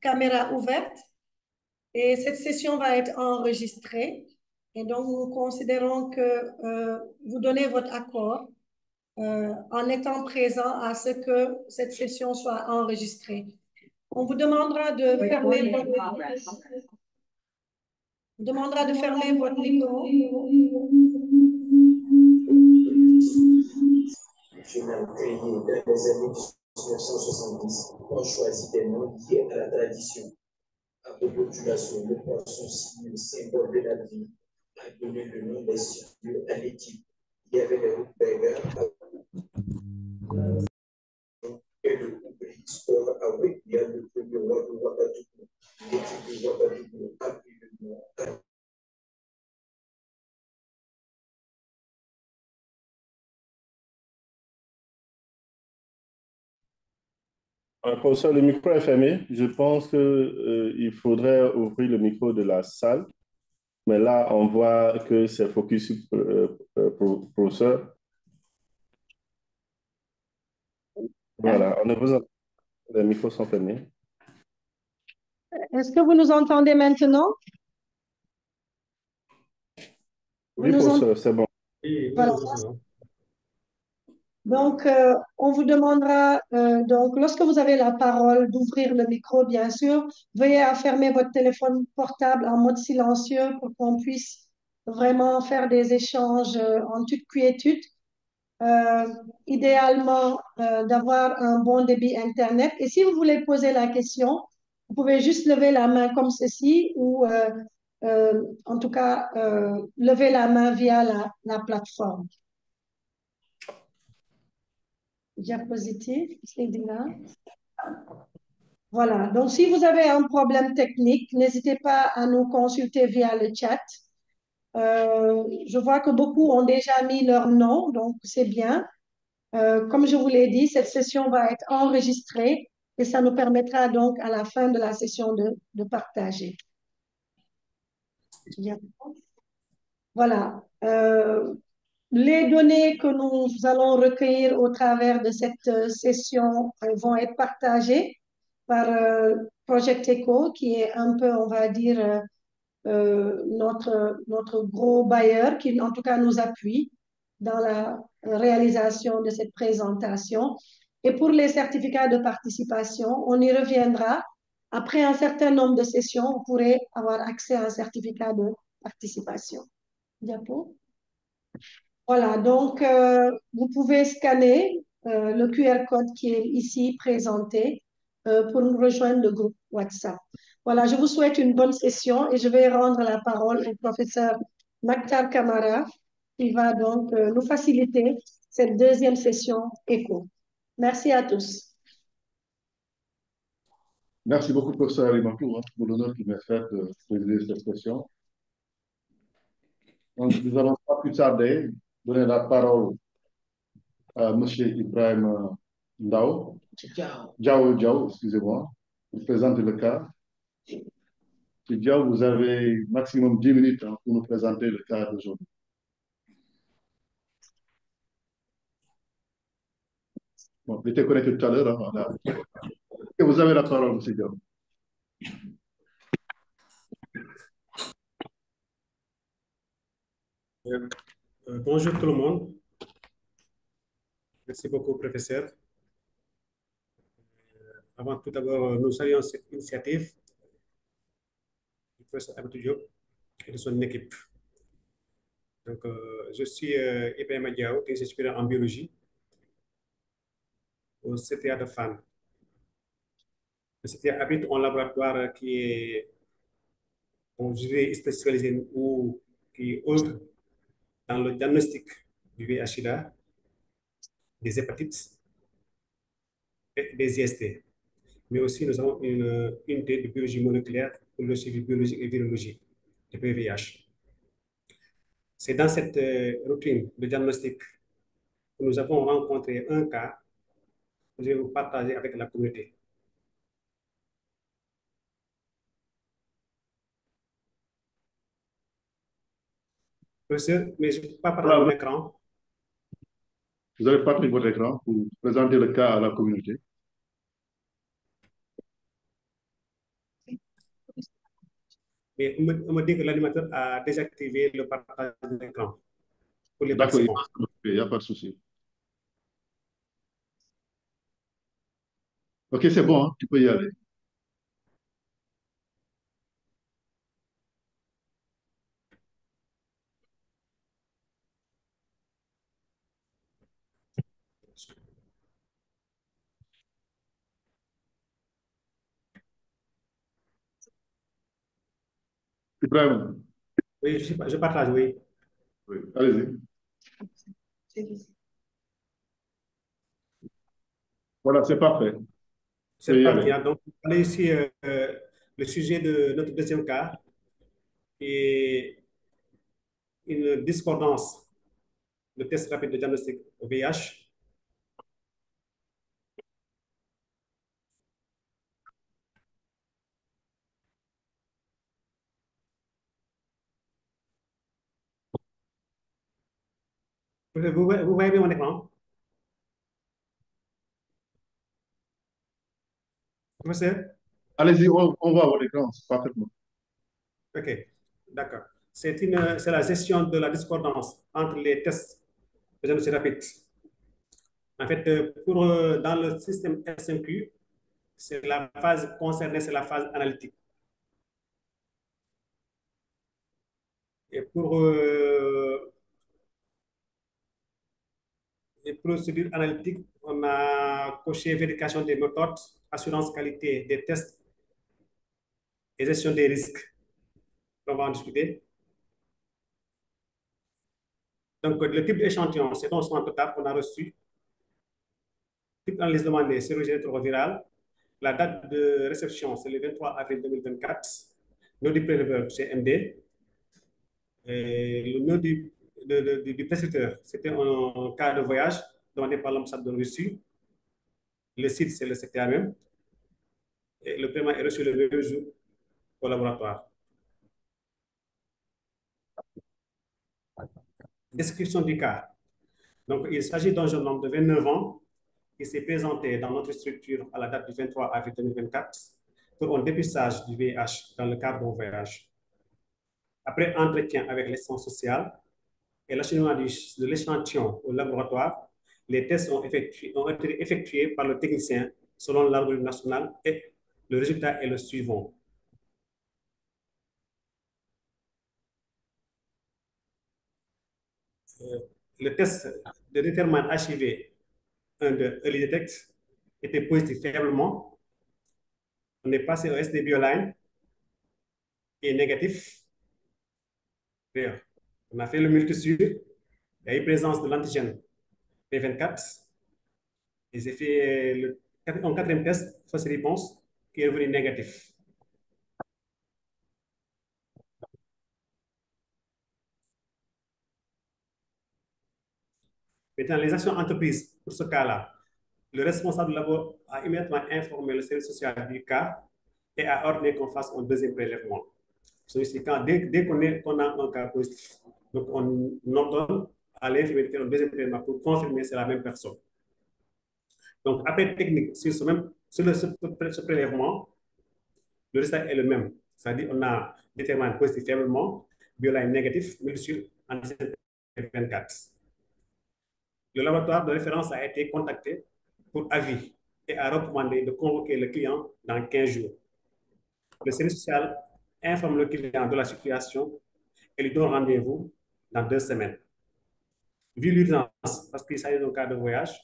caméra ouverte et cette session va être enregistrée. Et donc, nous considérons que vous donnez votre accord en étant présent à ce que cette session soit enregistrée. On vous demandera de fermer votre micro. Je n'ai créé dans les années 1970, on choisit des noms liés à la tradition. À population, le poisson signe le symbole de la vie, a donné le nom des cieux à l'équipe. Il y avait les Rupberger et le Oubli Sport avec il y a le premier roi de Ouagadougou. L'équipe de Ouagadougou a pris le nom. Professeur, le micro est fermé. Je pense qu'il faudrait ouvrir le micro de la salle. Mais là, on voit que c'est focus sur professeur. Voilà, on a besoin. Les micros sont fermés. Est-ce que vous nous entendez maintenant? Oui, professeur, c'est bon. Voilà. Donc, on vous demandera, donc, lorsque vous avez la parole, d'ouvrir le micro, bien sûr. Veuillez fermer votre téléphone portable en mode silencieux pour qu'on puisse vraiment faire des échanges en toute quiétude. Idéalement, d'avoir un bon débit Internet. Et si vous voulez poser la question, vous pouvez juste lever la main comme ceci ou en tout cas, lever la main via la plateforme. Diapositive, c'est là. Voilà, donc si vous avez un problème technique, n'hésitez pas à nous consulter via le chat. Je vois que beaucoup ont déjà mis leur nom, donc c'est bien. Comme je vous l'ai dit, cette session va être enregistrée et ça nous permettra donc à la fin de la session de partager. Voilà. Les données que nous allons recueillir au travers de cette session vont être partagées par Project Echo, qui est un peu, on va dire, notre gros bailleur, qui en tout cas nous appuie dans la réalisation de cette présentation. Et pour les certificats de participation, on y reviendra. Après un certain nombre de sessions, vous pourrez avoir accès à un certificat de participation. Diapo. Voilà, donc vous pouvez scanner le QR code qui est ici présenté pour nous rejoindre le groupe WhatsApp. Voilà, je vous souhaite une bonne session et je vais rendre la parole au professeur Maktar Kamara qui va donc nous faciliter cette deuxième session éco. Merci à tous. Merci beaucoup, professeur Alimantou, pour l'honneur qui m'est fait de présider cette session. Donc, nous allons pas plus tarder donner la parole à M. Ibrahim Ndao. Diao, excusez-moi, pour présenter le cas. M. Diao, vous avez maximum 10 minutes pour nous présenter le cas d'aujourd'hui. Bon, il était connecté tout à l'heure. Et vous avez la parole, M. Diao. Bonjour tout le monde. Merci beaucoup, professeur. Avant tout d'abord, nous saluons cette initiative du professeur Abdou Diop et de son équipe. Donc, je suis Ibrahim Diao, technicien supérieur en biologie au CTA de Fann. Le CTA habite un laboratoire qui est, je dirais, spécialisé ou qui œuvre dans le diagnostic du VIH/SIDA, des hépatites et des IST. Mais aussi, nous avons une unité de biologie moléculaire pour le suivi biologique et virologie de PVH. C'est dans cette routine de diagnostic que nous avons rencontré un cas que je vais vous partager avec la communauté. Professeur, mais je ne peux pas partager mon écran. Vous avez partagé votre écran pour présenter le cas à la communauté. Mais on me dit que l'animateur a désactivé le partage de l'écran pour les D'accord, participants. il n'y a pas de souci. Ok, c'est bon, hein, tu peux y aller. Ibrahim, Oui, je partage, oui. oui, allez-y. Voilà, c'est parfait. Tu peux C'est y parti, aller. hein. Donc, on est ici le sujet de notre deuxième cas et une discordance de test rapide de diagnostic au VIH. Vous voyez bien mon écran? Professeur? Allez-y, on va avoir l'écran, c'est parfaitement. OK, d'accord. C'est la gestion de la discordance entre les tests de diagnostic rapide. En fait, dans le système SMQ, c'est la phase concernée, c'est la phase analytique. Et pour les procédures analytiques, on a coché vérification des méthodes, assurance qualité des tests et gestion des risques. On va en discuter. Donc, le type d'échantillon, c'est un soin total qu'on a reçu. Type d'analyse demandée, chirurgie rétrovirale. La date de réception, c'est le 23 avril 2024. Nœud du préleveur, c'est MD. Et le nœud du prescripteur, c'était un cas de voyage demandé par l'ambassade de Russie. Le site, c'est le CTA même. Et le paiement est reçu le même jour au laboratoire. Description du cas. Donc, il s'agit d'un jeune homme de 29 ans qui s'est présenté dans notre structure à la date du 23 avril 2024 pour un dépistage du VIH dans le cadre d'un voyage. Après entretien avec l'assistant social et l'acheminement de l'échantillon au laboratoire, les tests ont été effectués par le technicien selon l'algorithme national et le résultat est le suivant. Le test de déterminant HIV 1 de Early Detect était positif faiblement. On est passé au SD Bioline et négatif. On a fait le multisur. Il y a eu présence de l'antigène P24. Et j'ai fait un quatrième test, fausse réponse, qui est revenu négatif. Maintenant, les actions entreprises pour ce cas-là, le responsable labo a immédiatement informé le service social du cas et a ordonné qu'on fasse un deuxième prélèvement. Celui-ci, dès qu'on a un cas positif, donc on ordonne à l'infirmier de faire un deuxième prélèvement pour confirmer que c'est la même personne. Donc, après technique, sur ce prélèvement, le résultat est le même. C'est-à-dire qu'on a déterminé positif faiblement, bioline négatif, mais sur en 24. Le laboratoire de référence a été contacté pour avis et a recommandé de convoquer le client dans 15 jours. Le service social informe le client de la situation et lui donne rendez-vous dans 2 semaines. Vu l'urgence, parce qu'il s'agit d'un cas de voyage,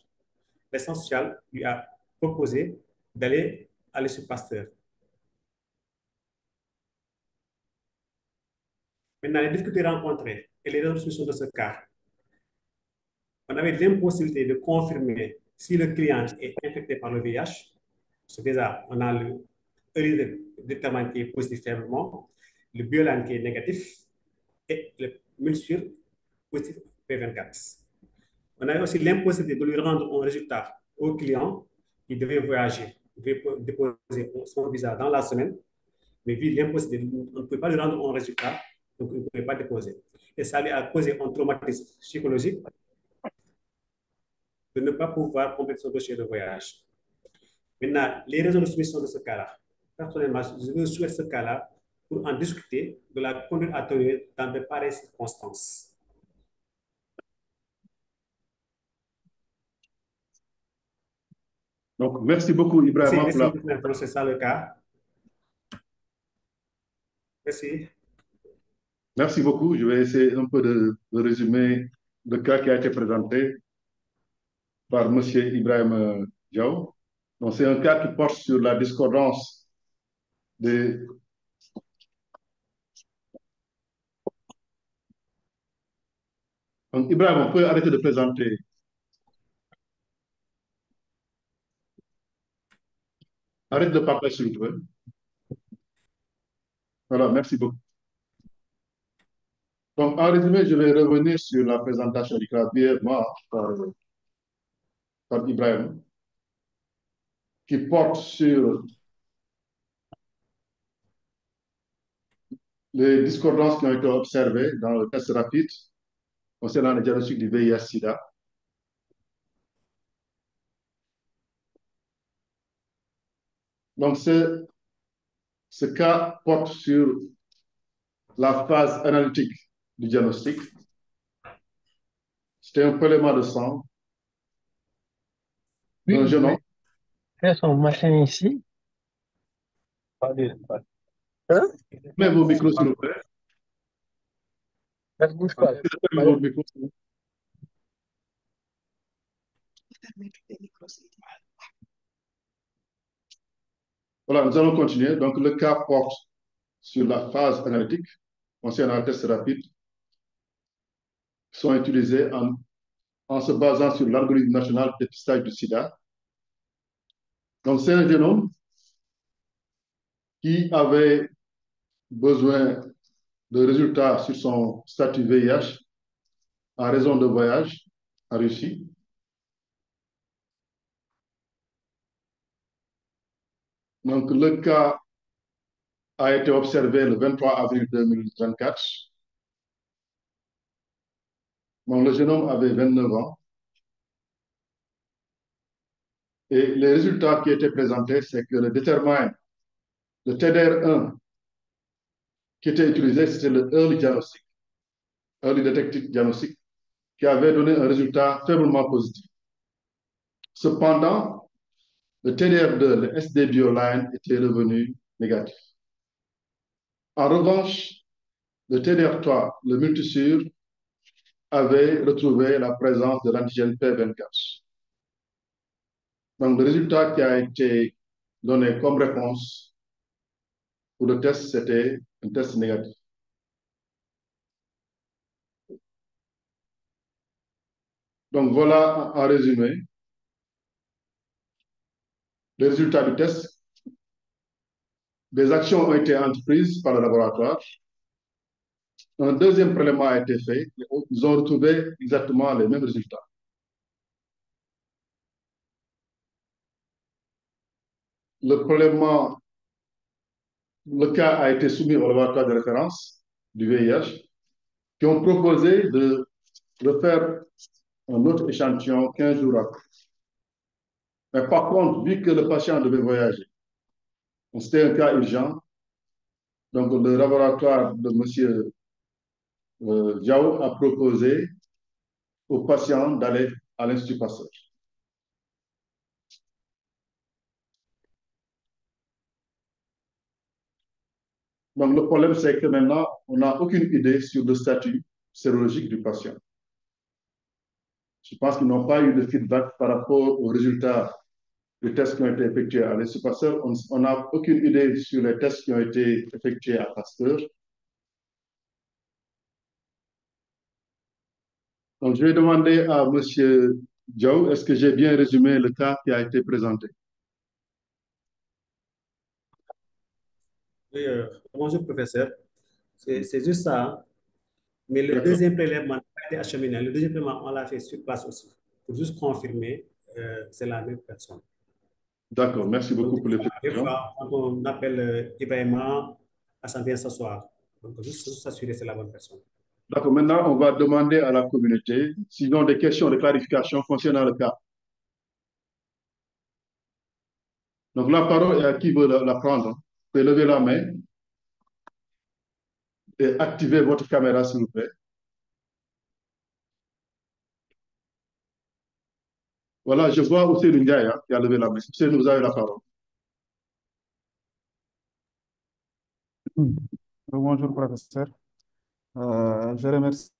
l'assistance sociale lui a proposé d'aller à l'Institut Pasteur. Maintenant, les difficultés rencontrées et les résolutions de ce cas, on avait l'impossibilité de confirmer si le client est infecté par le VIH. C'est déjà, on a le déterminant qui est positif faiblement, le bioline qui est négatif et le multisur positif P24. On avait aussi l'impossibilité de lui rendre un résultat au client qui devait voyager, il devait déposer son visa dans la semaine, mais vu l'impossibilité, on ne peut pas lui rendre un résultat, donc il ne pouvait pas déposer. Et ça lui a causé un traumatisme psychologique de ne pas pouvoir compléter son dossier de voyage. Maintenant, les raisons de soumission de ce cas-là. Personnellement, je souhaite ce cas-là pour en discuter de la conduite à tenir dans de pareilles circonstances. Donc, merci beaucoup, Ibrahima. C'est ça le cas. Merci. Merci beaucoup. Je vais essayer un peu de résumer le cas qui a été présenté par M. Ibrahim Diaw. Donc, c'est un cas qui porte sur la discordance des Donc, Ibrahim, on peut arrêter de présenter. Arrête de parler, s'il vous plaît. Voilà, merci beaucoup. Donc, en résumé, je vais revenir sur la présentation du cas brièvement par Ibrahim, qui porte sur les discordances qui ont été observées dans le test rapide concernant le diagnostic du VIH-Sida. Donc, ce cas porte sur la phase analytique du diagnostic. C'était un prélèvement de sang d'un jeune homme. Fais son machin ici. Hein? Mettez vos micros, s'il vous plaît. Ça ne bouge pas. Mettez vos micros, s'il vous plaît. Voilà, nous allons continuer. Donc, le cas porte sur la phase analytique concernant les tests rapides qui sont utilisés en se basant sur l'algorithme national de dépistage du sida. Donc, c'est un jeune homme qui avait besoin de résultats sur son statut VIH en raison de voyage en Russie. Donc, le cas a été observé le 23 avril 2024. Donc, le jeune homme avait 29 ans. Et les résultats qui étaient présentés, c'est que le TDR1 qui était utilisé, c'était le Early Diagnostic, Early Detective Diagnostic, qui avait donné un résultat faiblement positif. Cependant, le TDR2, le SD Bioline, était revenu négatif. En revanche, le TDR3, le multisure, avait retrouvé la présence de l'antigène P24. Donc, le résultat qui a été donné comme réponse pour le test, c'était un test négatif. Donc, voilà en résumé les résultats du test. Des actions ont été entreprises par le laboratoire. Un deuxième prélèvement a été fait. Ils ont retrouvé exactement les mêmes résultats. Le cas a été soumis au laboratoire de référence du VIH qui ont proposé de refaire un autre échantillon 15 jours après. Mais par contre, vu que le patient devait voyager, c'était un cas urgent, donc le laboratoire de M. Diaw a proposé aux patients d'aller à l'Institut Pasteur. Donc, le problème, c'est que maintenant, on n'a aucune idée sur le statut sérologique du patient. Je pense qu'ils n'ont pas eu de feedback par rapport aux résultats des tests qui ont été effectués à l'Institut Pasteur. On n'a aucune idée sur les tests qui ont été effectués à Pasteur. Donc, je vais demander à M. Diaw, est-ce que j'ai bien résumé le cas qui a été présenté? Oui, bonjour, professeur. C'est juste ça. Hein. Mais le deuxième prélèvement n'a pas été acheminé. Le deuxième prélèvement, on l'a fait sur place aussi. Pour juste confirmer, c'est la même personne. D'accord, merci beaucoup pour les précisions. Quand on appelle Ibrahima, ça vient s'asseoir. Donc, juste s'assurer que c'est la bonne personne. D'accord, maintenant, on va demander à la communauté s'ils ont des questions de clarification concernant le cas. Donc, la parole est à qui veut la prendre. Vous pouvez lever la main. et activer votre caméra, s'il vous plaît. Voilà, je vois aussi Ndiaye qui a levé la main. Ousseynou, vous avez la parole. Bonjour, professeur. Je remercie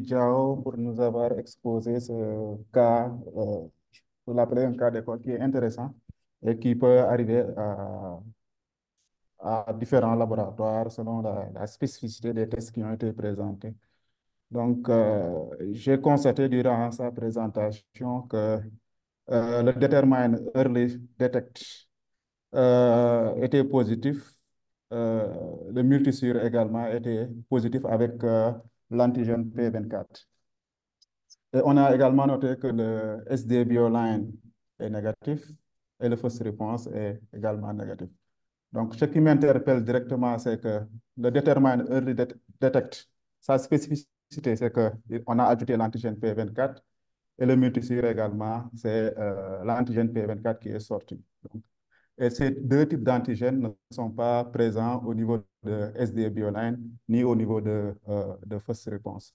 Diao pour nous avoir exposé ce cas, pour l'appeler un cas d'école qui est intéressant et qui peut arriver à différents laboratoires selon la spécificité des tests qui ont été présentés. Donc, j'ai constaté durant sa présentation que le Determine Early Detect était positif. Le multisure également était positif avec l'antigène P24. Et on a également noté que le SD Bioline est négatif et le first response est également négatif. Donc, ce qui m'interpelle directement, c'est que le Determine Early Detect, sa spécificité, c'est qu'on a ajouté l'antigène P24 et le multisure également, c'est l'antigène P24 qui est sorti. Donc, et ces deux types d'antigènes ne sont pas présents au niveau de SD Bioline ni au niveau de first response.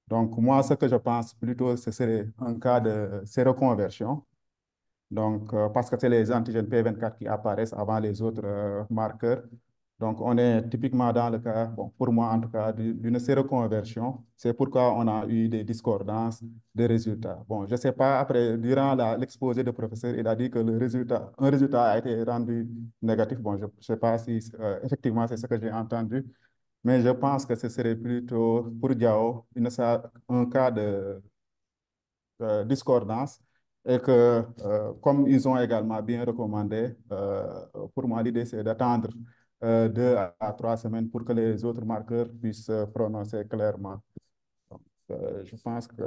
Donc, moi, ce que je pense plutôt, ce serait un cas de séroconversion. Donc, parce que c'est les antigènes P24 qui apparaissent avant les autres marqueurs. Donc, on est typiquement dans le cas, bon, pour moi en tout cas, d'une séroconversion. C'est pourquoi on a eu des discordances de résultats. Bon, je ne sais pas, après, durant l'exposé du professeur, il a dit que un résultat a été rendu négatif. Bon, je ne sais pas si effectivement c'est ce que j'ai entendu, mais je pense que ce serait plutôt pour Diao un cas de discordance et que, comme ils ont également bien recommandé, pour moi, l'idée, c'est d'attendre 2 à 3 semaines pour que les autres marqueurs puissent se prononcer clairement. Donc, je pense que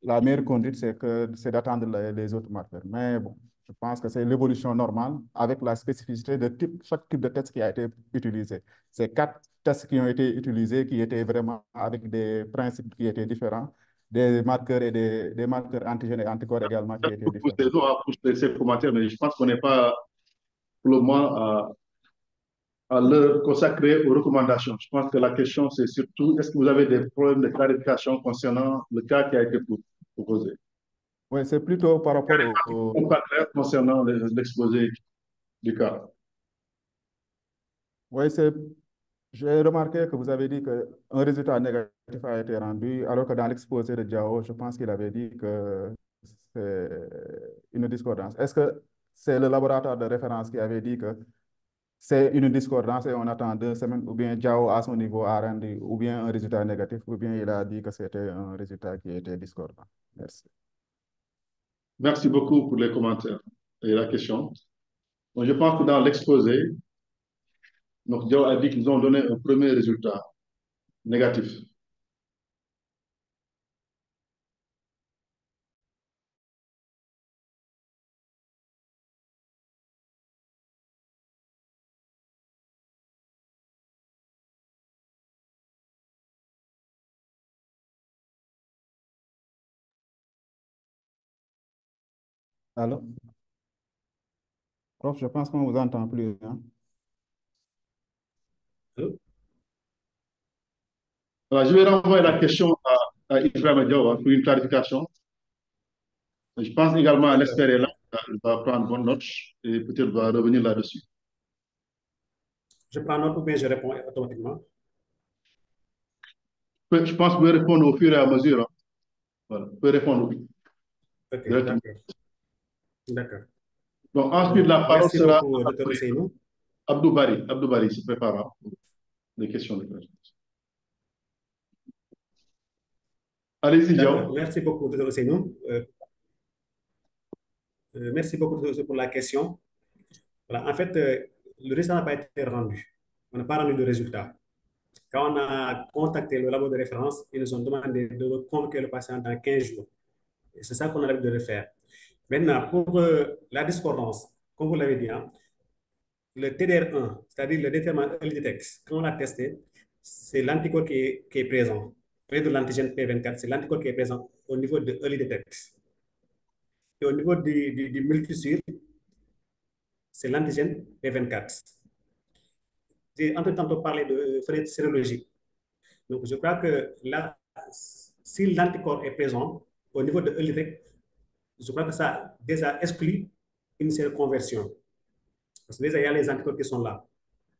la meilleure conduite, c'est d'attendre les autres marqueurs. Mais bon, je pense que c'est l'évolution normale avec la spécificité de chaque type de test qui a été utilisé. C'est 4 tests qui ont été utilisés, qui étaient vraiment avec des principes qui étaient différents, des marqueurs et des marqueurs antigènes et anticorps également qui étaient différents. Pour ces commentaires, mais je pense qu'on n'est pas pour le moment à l'heure consacrée aux recommandations. Je pense que la question, c'est surtout, est-ce que vous avez des problèmes de clarification concernant le cas qui a été proposé? Oui, c'est plutôt par rapport au... Pas clair concernant l'exposé du cas. Oui, j'ai remarqué que vous avez dit qu'un résultat négatif a été rendu, alors que dans l'exposé de Diao, je pense qu'il avait dit que c'est une discordance. Est-ce que c'est le laboratoire de référence qui avait dit que c'est une discordance et on attend 2 semaines, ou bien Diao à son niveau a rendu ou bien un résultat négatif, ou bien il a dit que c'était un résultat qui était discordant? Merci. Merci beaucoup pour les commentaires et la question. Donc, je pense que dans l'exposé, donc Diao a dit qu'ils ont donné un premier résultat négatif. Allô? Prof, je pense qu'on ne vous entend plus, hein? Allô? Alors, je vais renvoyer la question à Ibrahim Diao pour une clarification. Je pense également à l'expert là, il va prendre bonne note et peut-être va revenir là-dessus. Je prends note ou bien je réponds automatiquement. Je pense que vous pouvez répondre au fur et à mesure. Hein. Voilà, vous pouvez répondre oui. Ok, Directement. d'accord. Donc, ensuite, la parole Merci sera beaucoup, Dr. Ousseynou. Abdou Bari. Abdou Bari se prépare pour les questions de questions. Allez-y, Diao. Merci beaucoup, Dr. Ousseynou. Merci beaucoup pour la question. Voilà, en fait, le résultat n'a pas été rendu. On n'a pas rendu de résultat. Quand on a contacté le labo de référence, ils nous ont demandé de convoquer le patient dans 15 jours. Et c'est ça qu'on a l'habitude de le faire. Maintenant, pour la discordance, comme vous l'avez dit, hein, le TDR1, c'est-à-dire le déterminant early detect, quand on l'a testé, c'est l'anticorps qui est présent. Au lieu de l'antigène P24, c'est l'anticorps qui est présent au niveau de early detect. Et au niveau du multisure, c'est l'antigène P24. j'ai entendu tantôt parler de fenêtre sérologique. Donc, je crois que là, si l'anticorps est présent au niveau de E-lytic, je crois que ça déjà exclut une séroconversion. Parce que déjà, il y a les anticorps qui sont là.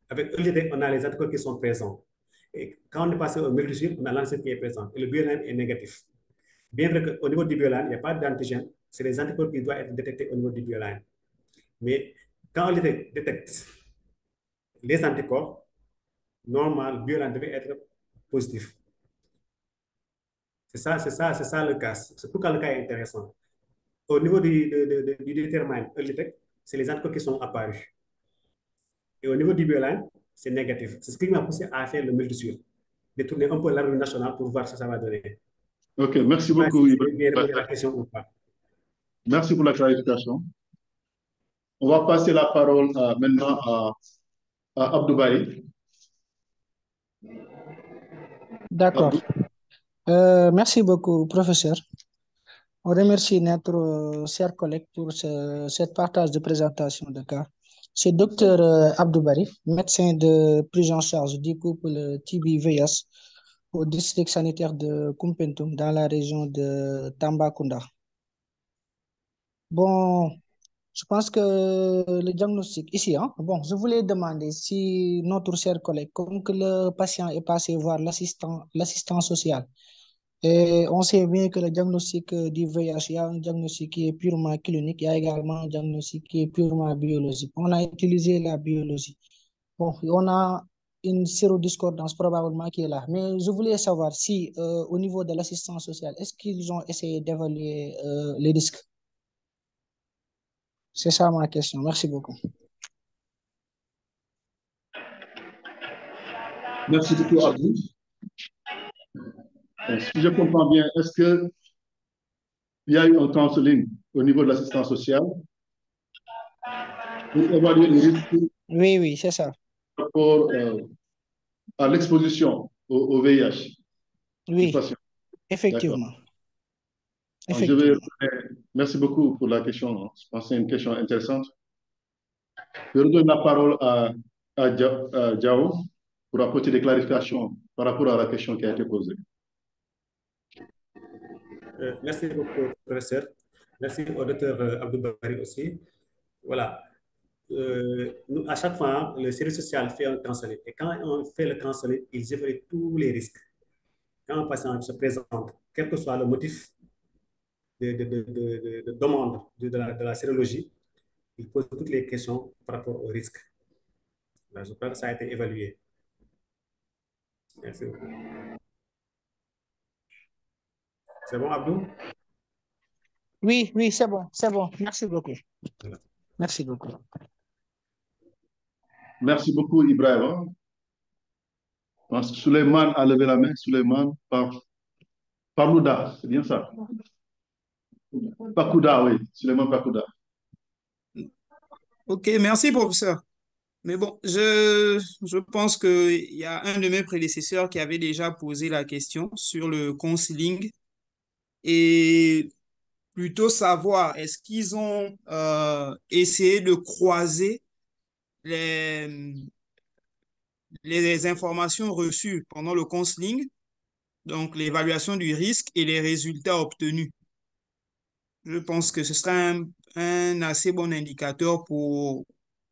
Avec E-lytic, on a les anticorps qui sont présents. Et quand on est passé au multisure, on a l'antigène qui est présent. Et le bioline est négatif. Bien vrai qu'au niveau du bioline, il n'y a pas d'antigène. C'est les anticorps qui doivent être détectés au niveau du bioline. Mais quand on détecte les anticorps, normal, le bioline devait être positif. C'est ça le cas. C'est pourquoi le cas est intéressant. Au niveau du détermine E-lytic, c'est les anticorps qui sont apparus. Et au niveau du bioline, c'est négatif. C'est ce qui m'a poussé à faire le multisure. Détourner un peu l'arbre national pour voir ce que ça va donner. Ok, Je merci sais pas beaucoup, si Ibrahim. j'ai répondu à la question ou pas. Merci pour la clarification. On va passer la parole maintenant à Abdou Bari. D'accord. Abdou. Merci beaucoup, professeur. On remercie notre cher collègue pour cette partage de présentation de cas. C'est docteur Abdou Bari, médecin de prise en charge du couple TB-VIH au district sanitaire de Koumpentoum dans la région de Tambacounda. Bon, je pense que le diagnostic ici, hein, bon, je voulais demander si notre cher collègue, comme que le patient est passé voir l'assistant social, et on sait bien que le diagnostic du VIH, il y a un diagnostic qui est purement clinique, il y a également un diagnostic qui est purement biologique. On a utilisé la biologie. Bon, on a une sérodiscordance probablement qui est là. Mais je voulais savoir si, au niveau de l'assistance sociale, est-ce qu'ils ont essayé d'évaluer les risques? C'est ça ma question. Merci beaucoup. Merci beaucoup, Abdou. Si je comprends bien, est-ce qu'il y a eu un counseling au niveau de l'assistance sociale pour évaluer les risques Oui, oui, c'est ça. par rapport à l'exposition au VIH du Oui, patient? D'accord. effectivement. Donc, Effectivement. merci beaucoup pour la question. Je pense que c'est une question intéressante. Je redonne la parole à Diao pour apporter des clarifications par rapport à la question qui a été posée. Merci beaucoup, professeur. Merci au docteur Abdou Bari aussi. Voilà. Nous, à chaque fois, le service social fait un counseling. Et quand on fait le counseling, ils évaluent tous les risques. Quand un patient se présente, quel que soit le motif de demande de la sérologie, il pose toutes les questions par rapport au risque. Là, je crois que ça a été évalué. Merci beaucoup. C'est bon, Abdou? Oui, oui, c'est bon, c'est bon. Merci beaucoup. Voilà. Merci beaucoup. Merci beaucoup, Ibrahim. Je pense que Suleiman a levé la main. Suleiman Parlouda, c'est bien ça? Pakouda, oui. Suleiman Pakouda. Ok, merci, professeur. Mais bon, je pense qu'il y a un de mes prédécesseurs qui avait déjà posé la question sur le counseling et plutôt savoir est-ce qu'ils ont essayé de croiser les, les informations reçues pendant le counseling, donc l'évaluation du risque et les résultats obtenus. Je pense que ce sera un assez bon indicateur pour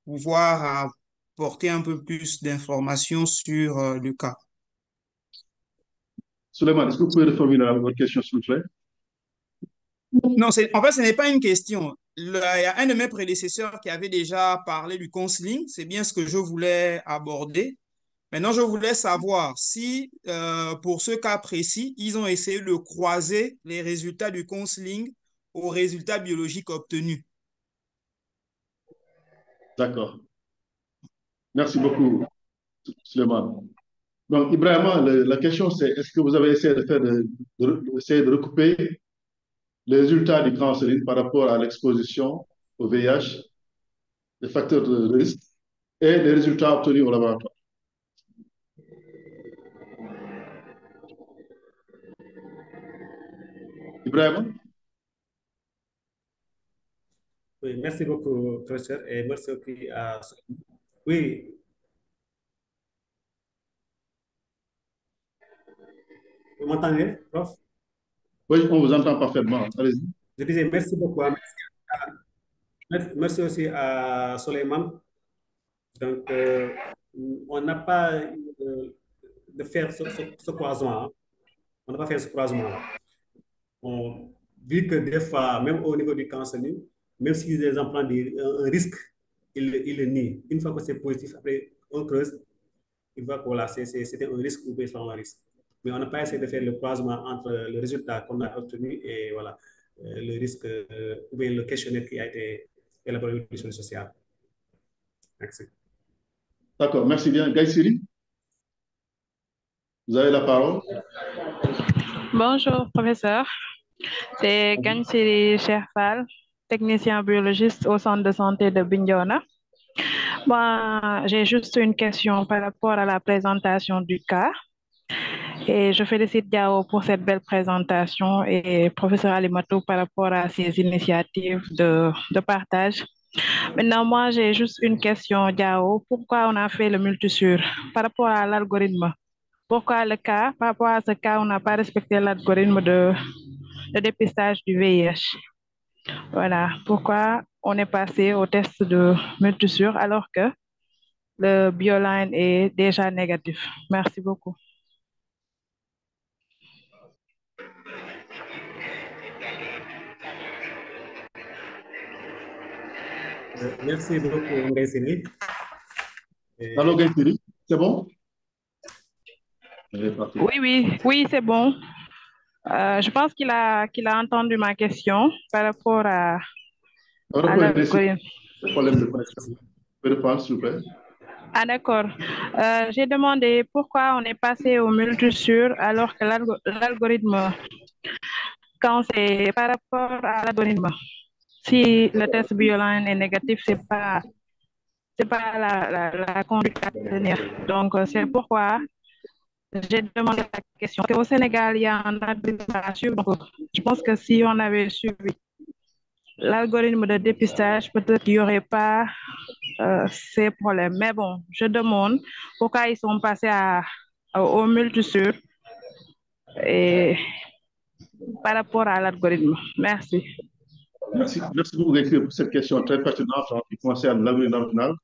pouvoir apporter un peu plus d'informations sur le cas. Suleiman, est-ce que vous pouvez reformuler votre question, s'il vous plaît? Non, en fait, ce n'est pas une question. Il y a un de mes prédécesseurs qui avait déjà parlé du counseling. C'est bien ce que je voulais aborder. Maintenant, je voulais savoir si, pour ce cas précis, ils ont essayé de croiser les résultats du counseling aux résultats biologiques obtenus. D'accord. Merci beaucoup, Suleiman. Donc, Ibrahim, la question c'est est-ce que vous avez essayé essayer de recouper les résultats du counseling par rapport à l'exposition au VIH, les facteurs de risque et les résultats obtenus au laboratoire? Ibrahim? Oui, merci beaucoup, professeur, et merci aussi à... Oui, Vous m'entendez, prof? Oui, on vous entend parfaitement. Allez-y. Je disais merci beaucoup. Merci aussi à Soleiman. Donc, on n'a pas de faire ce croisement, hein. On n'a pas fait ce croisement-là. On vu que des fois, même au niveau du counseling, même si les gens prennent un risque, ils le nient. Une fois que c'est positif, après, on creuse, il voit que voilà, c'était un risque ou bien c'est pas un risque. Mais on n'a pas essayé de faire le croisement entre le résultat qu'on a obtenu et voilà, le risque ou bien le questionnaire qui a été élaboré par l'éducation sociale. Merci. D'accord, merci bien. Gaïsiri, vous avez la parole. Bonjour, professeur. C'est Gansiri Cherfal, technicien biologiste au centre de santé de Bignona. Moi, j'ai juste une question par rapport à la présentation du cas. Et je félicite Diao pour cette belle présentation et professeur Alimatou par rapport à ses initiatives de partage. Maintenant, moi, j'ai juste une question, Diao. Pourquoi on a fait le multisure par rapport à l'algorithme? Pourquoi par rapport à ce cas, on n'a pas respecté l'algorithme de dépistage du VIH? Voilà, pourquoi on est passé au test de multisure alors que le BioLine est déjà négatif? Merci beaucoup. Merci beaucoup, Ngaïsiri. Allô, Gaïsiri, c'est bon? Oui, c'est bon. Je pense qu'il a entendu ma question par rapport à l'algorithme. Problème de connexion. Vous pouvez reprendre, s'il vous plaît. Ah, d'accord. J'ai demandé pourquoi on est passé au multisure alors que l'algorithme, quand c'est par rapport à l'algorithme, si le test BioLine est négatif, c'est pas la conduite à tenir. Donc, c'est pourquoi j'ai demandé la question. Au Sénégal, il y a un algorithme à suivre. Donc, je pense que si on avait suivi l'algorithme de dépistage, peut-être qu'il n'y aurait pas ces problèmes. Mais bon, je demande pourquoi ils sont passés au multisure et par rapport à l'algorithme. Merci. Merci beaucoup, Gaël, pour cette question très pertinente qui concerne l'algorithme national.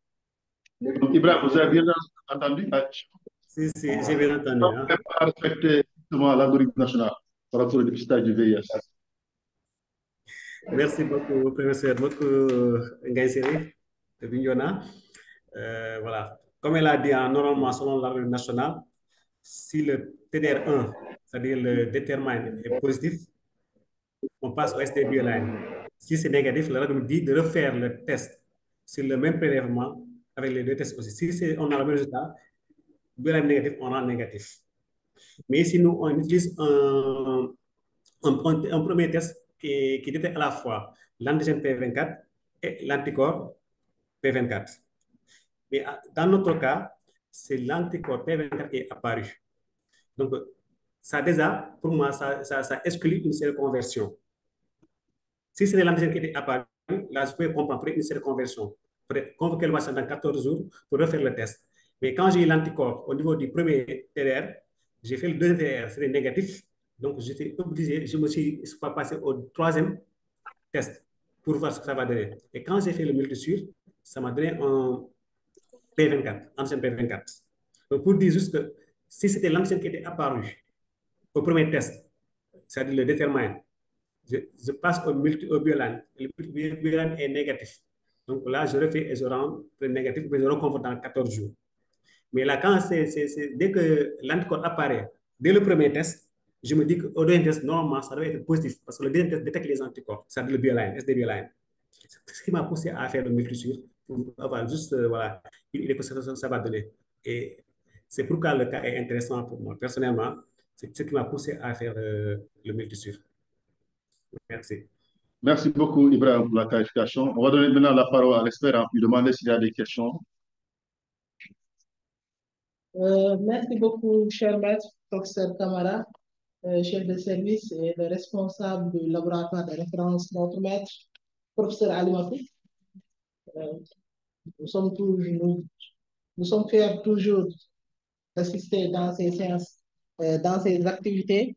Donc, Ibrahim, vous avez bien entendu la question? Si, j'ai bien entendu. On ne peut pas respecter l'algorithme national par rapport au dépistage du VIH. Merci beaucoup, professeur Ngaïsiri de Bignona. Voilà. Comme elle a dit, normalement, selon l'algorithme national, si le TDR1, c'est-à-dire le détermine, est positif, on passe au SDBioline. Si c'est négatif, l'algorithme dit de refaire le test sur le même prélèvement avec les deux tests aussi. Si on a le même résultat, BioLine négatif, on rend négatif. Mais si nous, on utilise un premier test qui détecte à la fois l'antigène P24 et l'anticorps P24. Mais dans notre cas, c'est l'anticorps P24 qui est apparu. Donc, ça déjà, pour moi, ça exclut une séroconversion. Si c'est l'antigène qui était apparu, là, je peux comprendre une séroconversion. Convoquer le patient dans 14 jours pour refaire le test. Mais quand j'ai eu l'anticorps au niveau du premier TDR, j'ai fait le deuxième TDR, c'était négatif. Donc, j'étais obligé, je me suis pas passé au troisième test pour voir ce que ça va donner. Et quand j'ai fait le multisure, ça m'a donné un P24, antigène P24. Donc, pour dire juste que si c'était l'antigène qui était apparu au premier test, c'est-à-dire le détermine, je passe au BioLine. Le BioLine est négatif. Donc là, je refais et je rends le négatif, mais je reconforte dans 14 jours. Mais là, quand dès que l'anticorps apparaît, dès le premier test, je me dis qu'au deuxième test, normalement, ça doit être positif parce que le deuxième test détecte les anticorps, c'est-à-dire le BioLine, SD-BioLine. C'est ce qui m'a poussé à faire le multisure pour avoir juste, voilà, une idée que ça va donner. Et c'est pourquoi le cas est intéressant pour moi. Personnellement, c'est ce qui m'a poussé à faire le multisure. Merci. Merci beaucoup, Ibrahim, pour la clarification. On va donner maintenant la parole à l'expert et lui demander s'il y a des questions. Merci beaucoup, cher maître, professeur Kamara, chef de service et le responsable du laboratoire de référence, notre maître, professeur Alimatou. Nous sommes fiers toujours d'assister dans ces séances dans ses activités.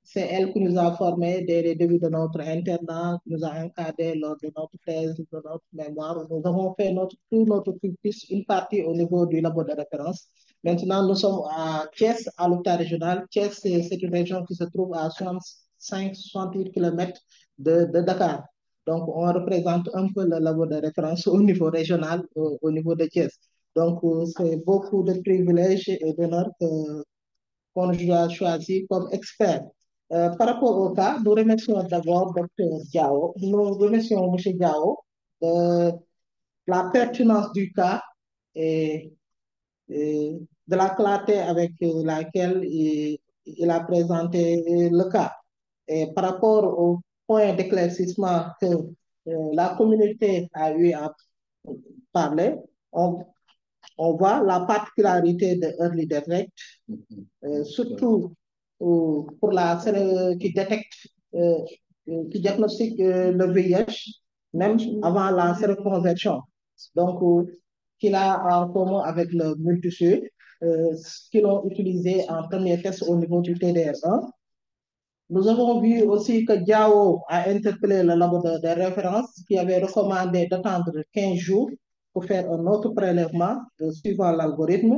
C'est elle qui nous a formés dès le début de notre internat, qui nous a encadrés lors de notre thèse, de notre mémoire. Nous avons fait tout notre cursus, une partie au niveau du labo de référence. Maintenant, nous sommes à Thiès, à l'hôpital régional. Thiès, c'est une région qui se trouve à 65-68 km de Dakar. Donc, on représente un peu le labo de référence au niveau régional, au niveau de Thiès. Donc, c'est beaucoup de privilèges et d'honneurs qu'on nous a choisi comme expert. Par rapport au cas, nous remercions d'abord Dr Diao, nous remercions M. Diao de la pertinence du cas et de la clarté avec laquelle il a présenté le cas. Et par rapport au point d'éclaircissement que la communauté a eu à parler, on voit la particularité de Early Detect, surtout pour qui détecte, qui diagnostique le VIH, même avant la séroconversion. Donc, qu'il a en commun avec le multisur, qu'ils ont utilisé en premier test au niveau du TDR1. Nous avons vu aussi que Diao a interpellé le labo de référence qui avait recommandé d'attendre 15 jours pour faire un autre prélèvement suivant l'algorithme.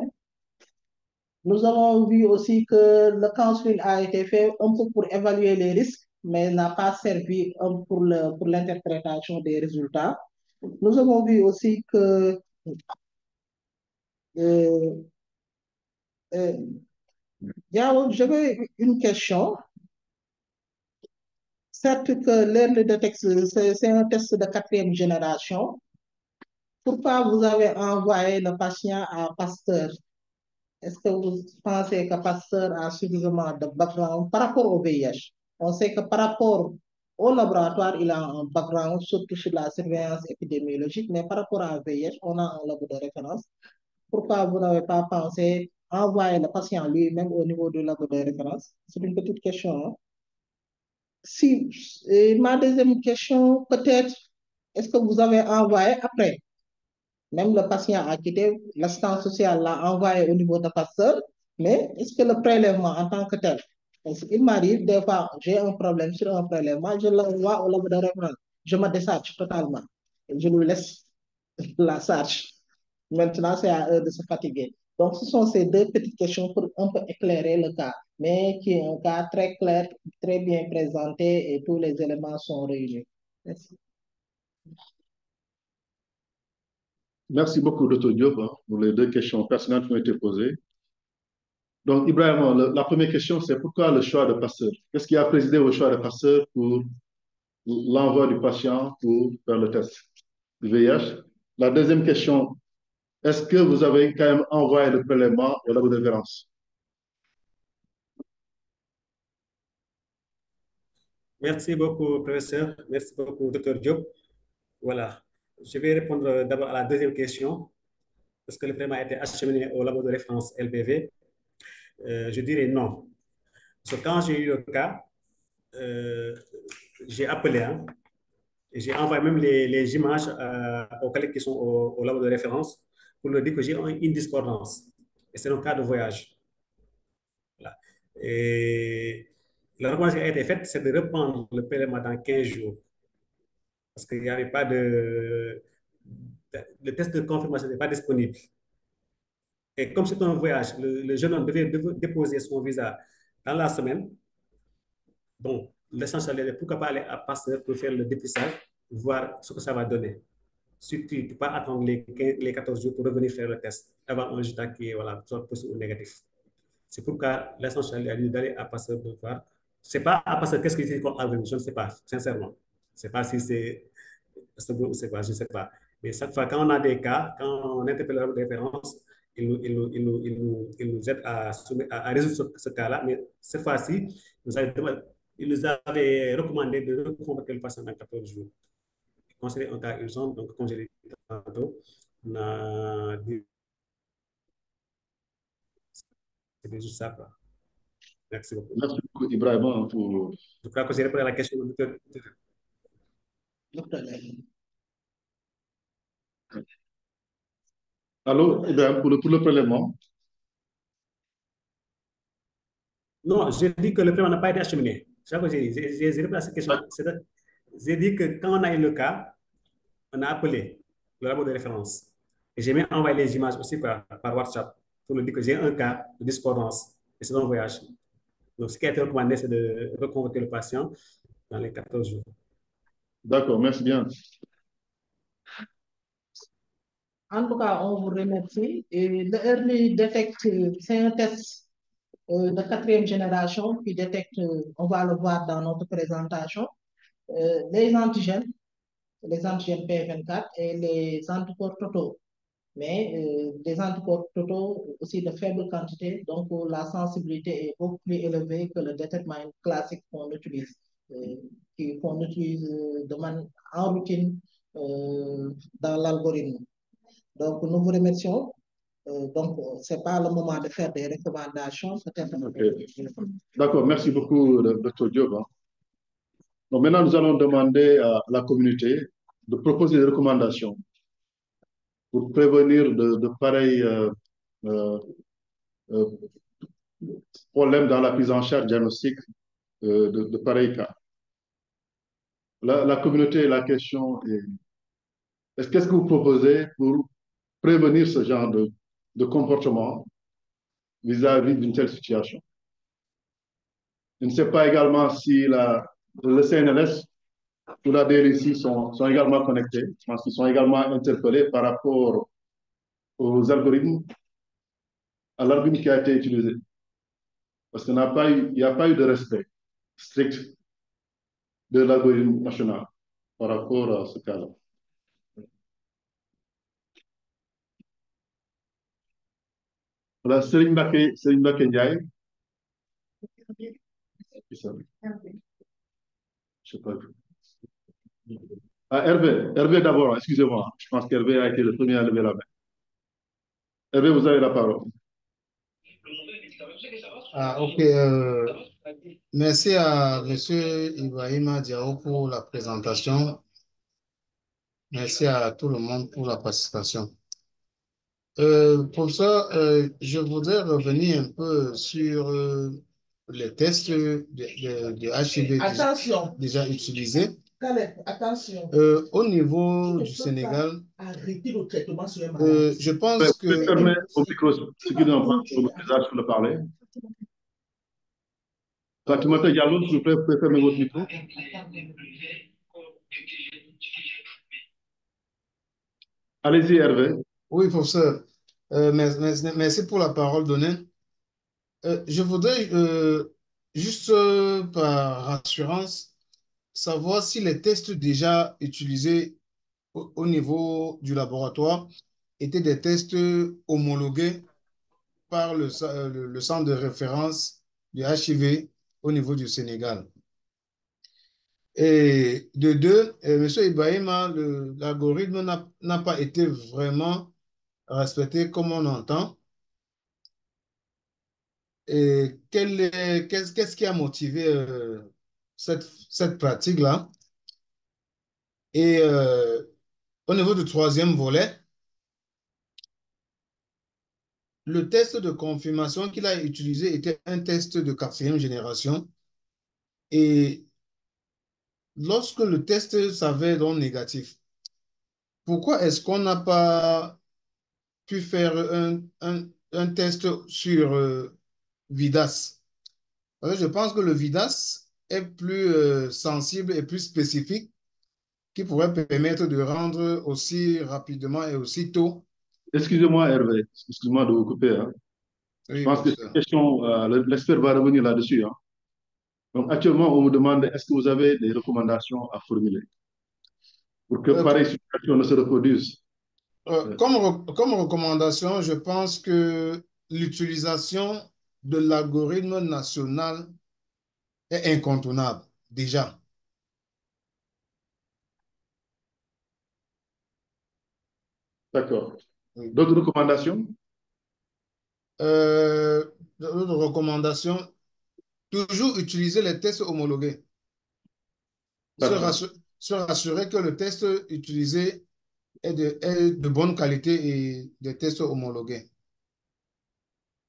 Nous avons vu aussi que le counseling a été fait un peu pour évaluer les risques, mais n'a pas servi pour l'interprétation des résultats. Nous avons vu aussi que j'avais une question. Certes que l'early detection, c'est un test de 4e génération. Pourquoi vous avez envoyé le patient à Pasteur? Est-ce que vous pensez que Pasteur a suffisamment de background par rapport au VIH? On sait que par rapport au laboratoire, il a un background surtout sur la surveillance épidémiologique, mais par rapport à VIH, on a un labo de référence. Pourquoi vous n'avez pas pensé envoyer le patient lui-même au niveau du labo de référence? C'est une petite question. Hein? Si, ma deuxième question, peut-être, est-ce que vous avez envoyé après? Même le patient a quitté, l'assistance sociale l'a envoyé au niveau de Pasteur, mais est-ce que le prélèvement en tant que tel, il m'arrive des fois, j'ai un problème sur un prélèvement, je l'envoie au labo de référence, je me décharge totalement, et je lui laisse la charge. Maintenant, c'est à eux de se fatiguer. Donc, ce sont ces deux petites questions pour un peu éclairer le cas, mais qui est un cas très clair, très bien présenté et tous les éléments sont réunis. Merci. Merci beaucoup, Dr. Diop, pour les deux questions personnelles qui ont été posées. Donc, Ibrahim, la première question, c'est pourquoi le choix de Pasteur? Qu'est-ce qui a présidé au choix de Pasteur pour l'envoi du patient pour faire le test du VIH? La deuxième question, est-ce que vous avez quand même envoyé le prélèvement au labo de référence? Merci beaucoup, professeur. Merci beaucoup, docteur Diop. Voilà. Je vais répondre d'abord à la deuxième question. Est-ce que le prélèvement a été acheminé au labo de référence LBV? Je dirais non. Parce que quand j'ai eu le cas, j'ai appelé, hein, et j'ai envoyé même les images aux collègues qui sont au labo de référence pour leur dire que j'ai une discordance. Et c'est un cas de voyage. Voilà. Et la recommandation qui a été faite, c'est de reprendre le prélèvement dans 15 jours. Parce qu'il n'y avait pas de. Le test de confirmation n'est pas disponible. Et comme c'est un voyage, le jeune homme devait déposer son visa dans la semaine. Bon, l'essentiel est pourquoi pas aller à Pasteur pour faire le dépistage, voir ce que ça va donner. Surtout, tu ne peux pas attendre les 14 jours pour revenir faire le test, avoir un résultat qui est voilà, soit positif ou négatif. C'est pourquoi l'essentiel est d'aller à Pasteur pour voir. Ce n'est pas à Pasteur qu'est-ce qu'il dit comme algorithme, je ne sais pas, sincèrement. Je ne sais pas si c'est ou c'est quoi, je ne sais pas. Mais chaque fois, quand on a des cas, quand on interpelle la référence, il nous aide à résoudre ce cas-là. Mais cette fois-ci, il nous avait recommandé de reconvoquer le patient dans 14 jours. Considérer un cas urgent, donc comme je l'ai dit tantôt, on a dit c'est juste ça. Quoi. Merci beaucoup. Merci beaucoup, Ibrahim, pour... Je crois que j'ai répondu à la question de Allô, Ibrahim, pour le prélèvement? Non, j'ai dit que le paiement n'a pas été acheminé. C'est ça que j'ai dit. J'ai répondu à cette question. J'ai dit que quand on a eu le cas, on a appelé le labo de référence. Et j'ai même envoyé les images aussi par WhatsApp pour lui dire que j'ai un cas de discordance et c'est un voyage. Donc, ce qui a été recommandé, c'est de reconvoquer le patient dans les 14 jours. D'accord, merci bien. En tout cas, on vous remercie. Et le Early Detect, c'est un test de quatrième génération qui détecte, on va le voir dans notre présentation, les antigènes P24 et les anticorps totaux. Mais des anticorps totaux aussi de faible quantité, donc la sensibilité est beaucoup plus élevée que le determine classique qu'on utilise, qu'on utilise en routine dans l'algorithme. Donc, nous vous remercions. Donc, ce n'est pas le moment de faire des recommandations. D'accord, merci beaucoup, Dr. Diop. Donc, maintenant, nous allons demander à la communauté de proposer des recommandations pour prévenir de pareils problèmes dans la prise en charge diagnostique de pareils cas. La communauté, la question est, qu'est-ce que vous proposez pour prévenir ce genre de comportement vis-à-vis d'une telle situation? Je ne sais pas également si le CNLS ou la DRIC sont également connectés. Je pense qu'ils sont également interpellés par rapport aux algorithmes, à l'algorithme qui a été utilisé. Parce qu'il n'y a pas eu de respect strict de l'algorithme national par rapport à ce cas-là. Voilà, Serigne Mbacké Ndiaye. Je sais pas. Ah, Hervé d'abord, excusez-moi. Je pense qu'Hervé a été le premier à lever la main. Hervé, vous avez la parole. Ah, ok. Merci à M. Ibrahima Diao pour la présentation. Merci à tout le monde pour la participation. Pour ça, je voudrais revenir un peu sur les tests de HIV déjà utilisés. Caleb, attention. Au niveau du Sénégal, Arrêtez le traitement sur un malade. je pense que... Vous pouvez fermer au micro, ceux qui n'ont pas l'usage pour le parler. Fatimata Diallo, s'il vous plaît, vous pouvez fermer votre micro. Allez-y, Hervé. Oui, professeur. Merci pour la parole donnée. Je voudrais juste par assurance savoir si les tests déjà utilisés au niveau du laboratoire étaient des tests homologués par le centre de référence du HIV au niveau du Sénégal. Et de deux, M. Ibrahima, l'algorithme n'a pas été vraiment respecté comme on entend. Et qu'est-ce qui a motivé cette pratique-là? Et au niveau du troisième volet, le test de confirmation qu'il a utilisé était un test de quatrième génération. Et lorsque le test s'avère donc négatif, pourquoi est-ce qu'on n'a pas pu faire un test sur VIDAS? Parce que je pense que le VIDAS est plus sensible et plus spécifique, qui pourrait permettre de rendre aussi rapidement et aussi tôt. Excusez-moi, Hervé, excusez-moi de vous couper. Hein. Oui, je pense que cette question, l'expert va revenir là-dessus. Hein. Donc, actuellement, on me demande est-ce que vous avez des recommandations à formuler pour que pareille situation ne se reproduise? Comme recommandation, je pense que l'utilisation de l'algorithme national est incontournable, déjà. D'accord. D'autres recommandations? D'autres recommandations, toujours utiliser les tests homologués. Se rassurer que le test utilisé est de bonne qualité et des tests homologués.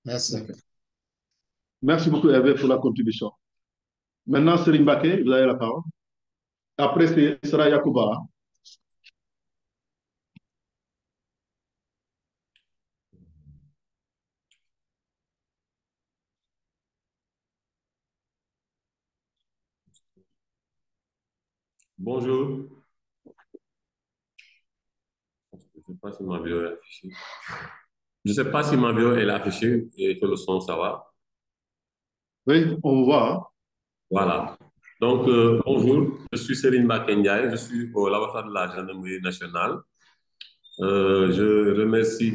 Merci. Merci beaucoup, Hervé, pour la contribution. Maintenant, Serigne Mbacké, vous avez la parole. Après, ce sera Yacouba. Bonjour. Je ne sais pas si ma vidéo est affichée. Je ne sais pas si ma vidéo est affichée et que le son, ça va. Oui, on vous voit. Voilà. Donc, bonjour, je suis Serigne Mbacké Ndiaye, je suis au laboratoire de la gendarmerie nationale. Je remercie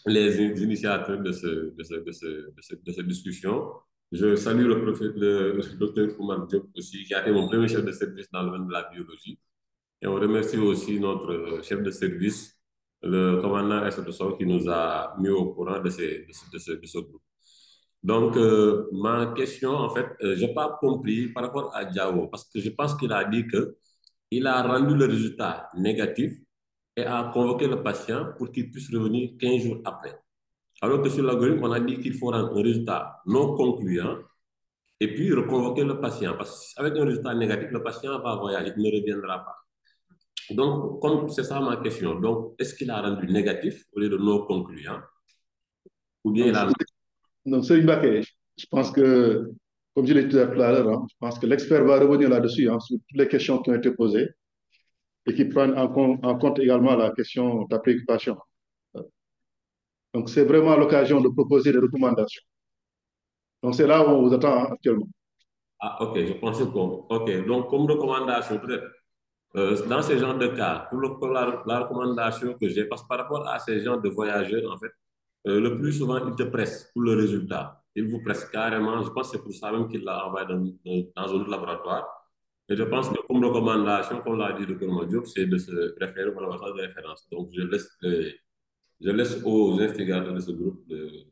les initiateurs de cette discussion. Je salue le docteur Oumar Diop aussi, qui a été mon premier chef de service dans le domaine de la biologie. Et on remercie aussi notre chef de service, le commandant Sow, qui nous a mis au courant de ce groupe. Donc, ma question, en fait, je n'ai pas compris par rapport à Diao, parce que je pense qu'il a dit qu'il a rendu le résultat négatif et a convoqué le patient pour qu'il puisse revenir 15 jours après. Alors que sur l'algorithme, on a dit qu'il faut rendre un résultat non concluant et puis reconvoquer le patient. Parce qu'avec un résultat négatif, le patient va voyager, il ne reviendra pas. Donc, comme c'est ça ma question, donc est-ce qu'il a rendu négatif au lieu de non concluant? Ou bien il a... Donc, Serigne Mbacké, je pense que, comme je l'ai dit tout à l'heure, je pense que l'expert va revenir là-dessus, sur toutes les questions qui ont été posées et qui prennent en compte également la question de ta préoccupation. Donc, c'est vraiment l'occasion de proposer des recommandations. Donc, c'est là où on vous attend actuellement. Ah, ok, je pensais que... Ok, donc comme recommandation, peut-être, dans ce genre de cas, pour la recommandation que j'ai, parce que par rapport à ces gens de voyageurs, en fait, le plus souvent, ils te pressent pour le résultat. Ils vous pressent carrément. Je pense que c'est pour ça même qu'il l'a envoyé dans un autre laboratoire. Et je pense que comme recommandation, comme l'a dit le Dr Diop, c'est de se référer au laboratoire de référence. Donc, je laisse aux instigateurs de ce groupe de...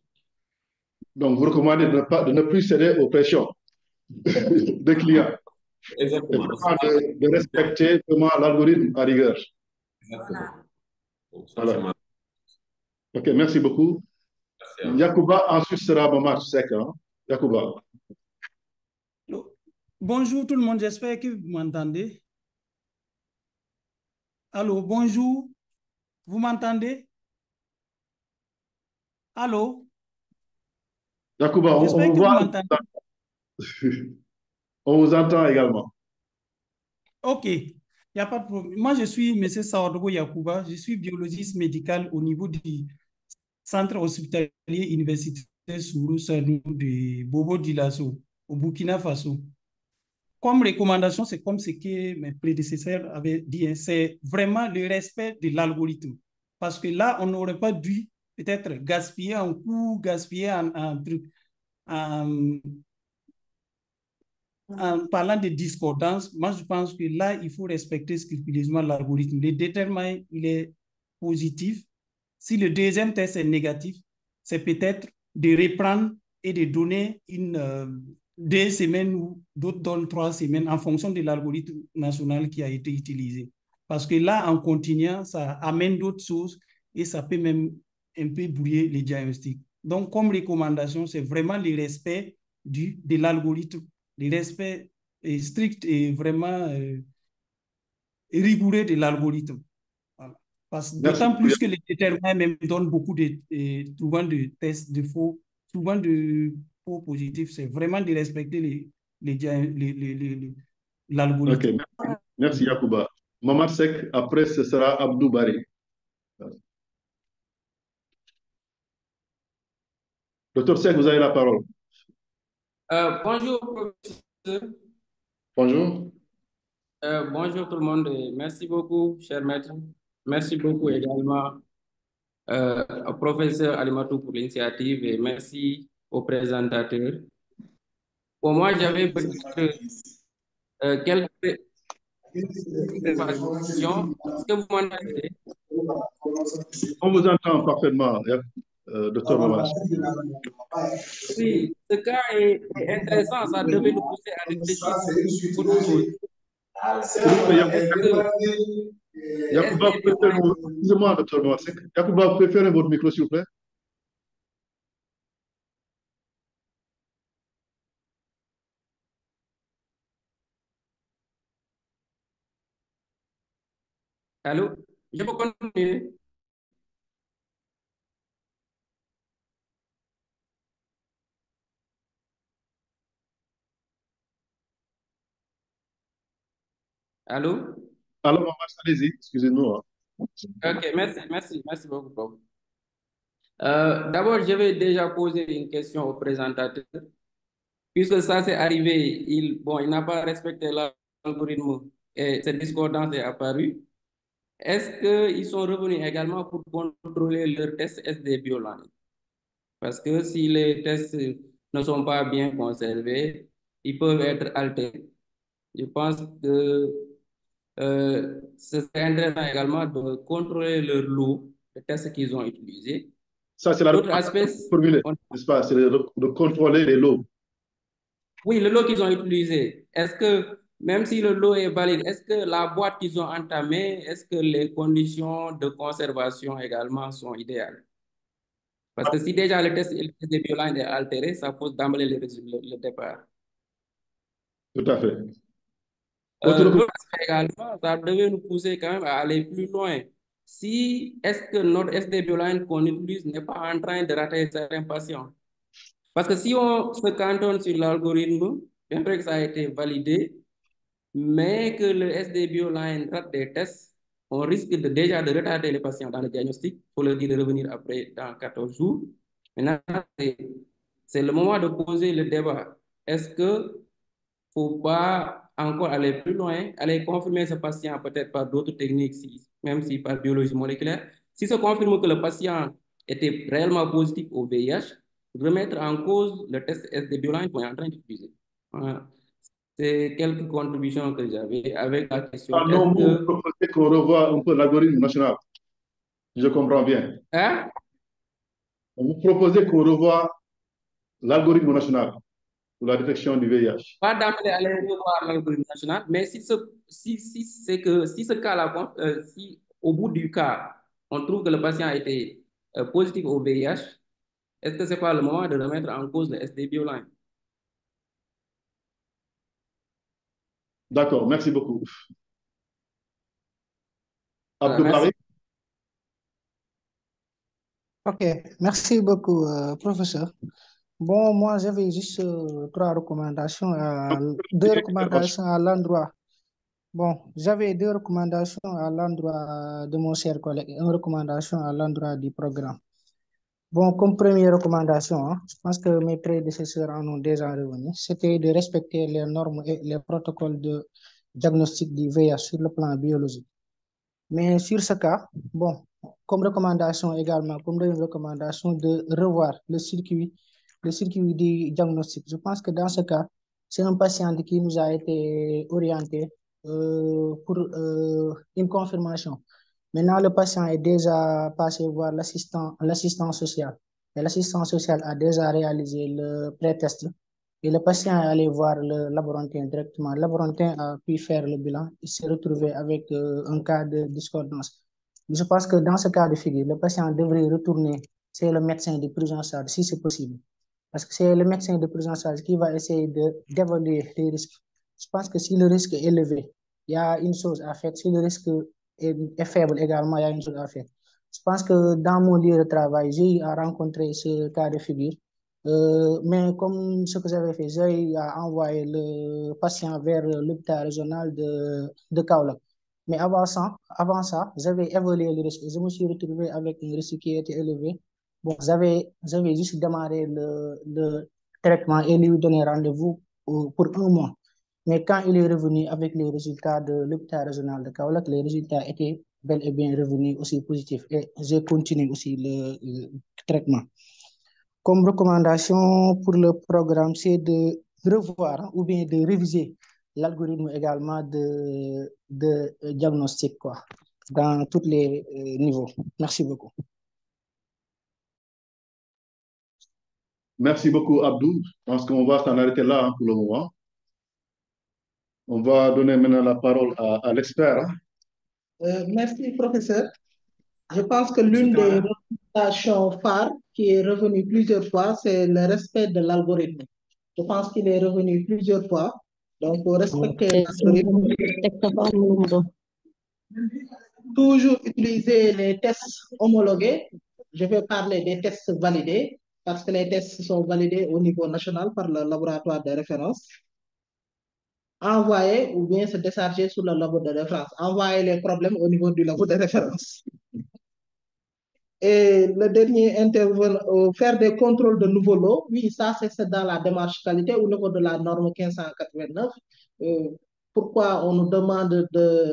Donc, vous recommandez de ne plus céder aux pressions des clients. Exactement. Et de respecter vraiment l'algorithme à rigueur. Exactement. Donc, ça, voilà. Ok, merci beaucoup. Merci. Yacouba, ensuite sera Momar Seck. Yacouba. Bonjour tout le monde, j'espère que vous m'entendez. Allô, bonjour. Vous m'entendez? Allô? Yacouba, on vous voit. On vous entend également. Ok, il n'y a pas de problème. Moi, je suis M. Sawadogo Yacouba, je suis biologiste médical au niveau du centre hospitalier universitaire Sourou Sarnou de Bobo Dioulasso, au Burkina Faso. Comme recommandation, c'est comme ce que mes prédécesseurs avaient dit, c'est vraiment le respect de l'algorithme. Parce que là, on n'aurait pas dû peut-être gaspiller un coût, gaspiller un truc. En parlant de discordance, moi je pense que là, il faut respecter scrupuleusement l'algorithme. Le déterminant, il est positif. Si le deuxième test est négatif, c'est peut-être de reprendre et de donner 2 semaines ou d'autres donnent 3 semaines en fonction de l'algorithme national qui a été utilisé. Parce que là, en continuant, ça amène d'autres choses et ça peut même un peu brouiller les diagnostics. Donc, comme recommandation, c'est vraiment le respect de l'algorithme, le respect strict et vraiment rigoureux de l'algorithme. Voilà. D'autant plus que les déterminants même donnent beaucoup souvent de tests de faux, souvent de faux positifs. C'est vraiment de respecter l'algorithme. Ok, merci Yacouba. Momar Seck, après ce sera Abdou Bari. Docteur Seck, vous avez la parole. Bonjour, professeur. Bonjour. Bonjour tout le monde et merci beaucoup, cher maître. Merci beaucoup également au professeur Alimatou pour l'initiative et merci aux présentateurs. Pour moi, j'avais peut-être quelques questions. Est-ce que vous m'entendez? On vous entend parfaitement, docteur Momar. Oui, ce cas est intéressant, ça devait nous pousser à réfléchir sur beaucoup de choses. Yacouba, excusez-moi, docteur Momar Seck. Yacouba, vous pouvez fermer votre micro, s'il vous plaît? Allô? Je peux continuer? Allô? Alors, allez-y, excusez-nous. Hein. Ok, merci beaucoup, prof. D'abord, je vais déjà poser une question au présentateur. Puisque ça s'est arrivé, il n'a pas respecté l'algorithme et cette discordance est apparue. Est-ce qu'ils sont revenus également pour contrôler leurs tests SD Bioline? Parce que si les tests ne sont pas bien conservés, ils peuvent être altérés. Je pense que ce serait intéressant également de contrôler leur lot de tests qu'ils ont utilisés. Ça, c'est la L'autre aspect, formule, n'est-ce pas? C'est de contrôler les lots. oui, le lot qu'ils ont utilisé. Est-ce que, même si le lot est valide, est-ce que la boîte qu'ils ont entamée, est-ce que les conditions de conservation également sont idéales? Parce que si déjà le test des Bioline est altéré, ça pose d'emblée le départ. Tout à fait. L'autre aspect également, ça devait nous pousser quand même à aller plus loin. Est-ce que notre SD Bioline qu'on utilise n'est pas en train de rater certains patients? Parce que si on se cantonne sur l'algorithme, bien vrai que ça a été validé, mais que le SD Bioline rate des tests, on risque déjà de retarder les patients dans le diagnostic. Il faut leur dire de revenir après dans 14 jours. Maintenant, c'est le moment de poser le débat. Est-ce qu'il ne faut pas encore aller plus loin, aller confirmer ce patient peut-être par d'autres techniques, même si par biologie moléculaire? Si se confirme que le patient était réellement positif au VIH, remettre en cause le test SD Bioline qu'on est en train d'utiliser. Voilà. C'est quelques contributions que j'avais avec la question. Ah non, vous proposez qu'on revoie un peu l'algorithme national. Je comprends bien. Hein? Vous proposez qu'on revoie l'algorithme national pour la détection du VIH. Pas d'emblée aller revoir l'algorithme national, mais si ce cas-là, si au bout du cas, on trouve que le patient a été positif au VIH, est-ce que ce n'est pas le moment de remettre en cause le SD Bioline? D'accord, merci beaucoup. Merci. Ok, merci beaucoup, professeur. Bon, moi, j'avais juste deux recommandations à l'endroit. Bon, j'avais deux recommandations à l'endroit de mon cher collègue et une recommandation à l'endroit du programme. Bon, comme première recommandation, hein, je pense que mes prédécesseurs en ont déjà revenu, c'était de respecter les normes et les protocoles de diagnostic du VIH sur le plan biologique. Mais sur ce cas, bon, comme recommandation également, comme deuxième recommandation, de revoir le circuit du diagnostic. Je pense que dans ce cas, c'est un patient qui nous a été orienté pour une confirmation. Maintenant, le patient est déjà passé voir l'assistant social. Et l'assistant social a déjà réalisé le pré-test. Et le patient est allé voir le laborantin directement. Le laborantin a pu faire le bilan. Il s'est retrouvé avec un cas de discordance. Je pense que dans ce cas de figure, le patient devrait retourner chez le médecin de prise en charge, si c'est possible. Parce que c'est le médecin de prise en charge qui va essayer d'évaluer les risques. Je pense que si le risque est élevé, il y a une chose à faire. Si le risque est faible également, il y a une chose à faire. Je pense que dans mon lieu de travail, j'ai eu à rencontrer ce cas de figure. Mais comme ce que j'avais fait, j'ai envoyé le patient vers l'hôpital régional de Kaolack. Mais avant ça, j'avais évalué le risque. Je me suis retrouvé avec un risque qui était élevé. Bon, j'avais juste démarré le traitement et lui donné rendez-vous pour un mois. Mais quand il est revenu avec les résultats de l'hôpital régional de Kaolack, les résultats étaient bel et bien revenus aussi positifs. Et j'ai continué aussi le traitement. Comme recommandation pour le programme, c'est de revoir ou bien de réviser l'algorithme également de diagnostic dans tous les niveaux. Merci beaucoup. Merci beaucoup, Abdou. Je pense qu'on va s'en arrêter là pour le moment. On va donner maintenant la parole à l'expert. Merci, professeur. Je pense que l'une des recommandations phares qui est revenue plusieurs fois, c'est le respect de l'algorithme. Je pense qu'il est revenu plusieurs fois. Donc, pour respecter l'algorithme. toujours utiliser les tests homologués. Je vais parler des tests validés parce que les tests sont validés au niveau national par le laboratoire de référence. Envoyer ou bien se décharger sur le labo de référence. Envoyer les problèmes au niveau du labo de référence. Et le dernier intervenant, faire des contrôles de nouveaux lots. Oui, ça, c'est dans la démarche qualité au niveau de la norme 1589. Pourquoi on nous demande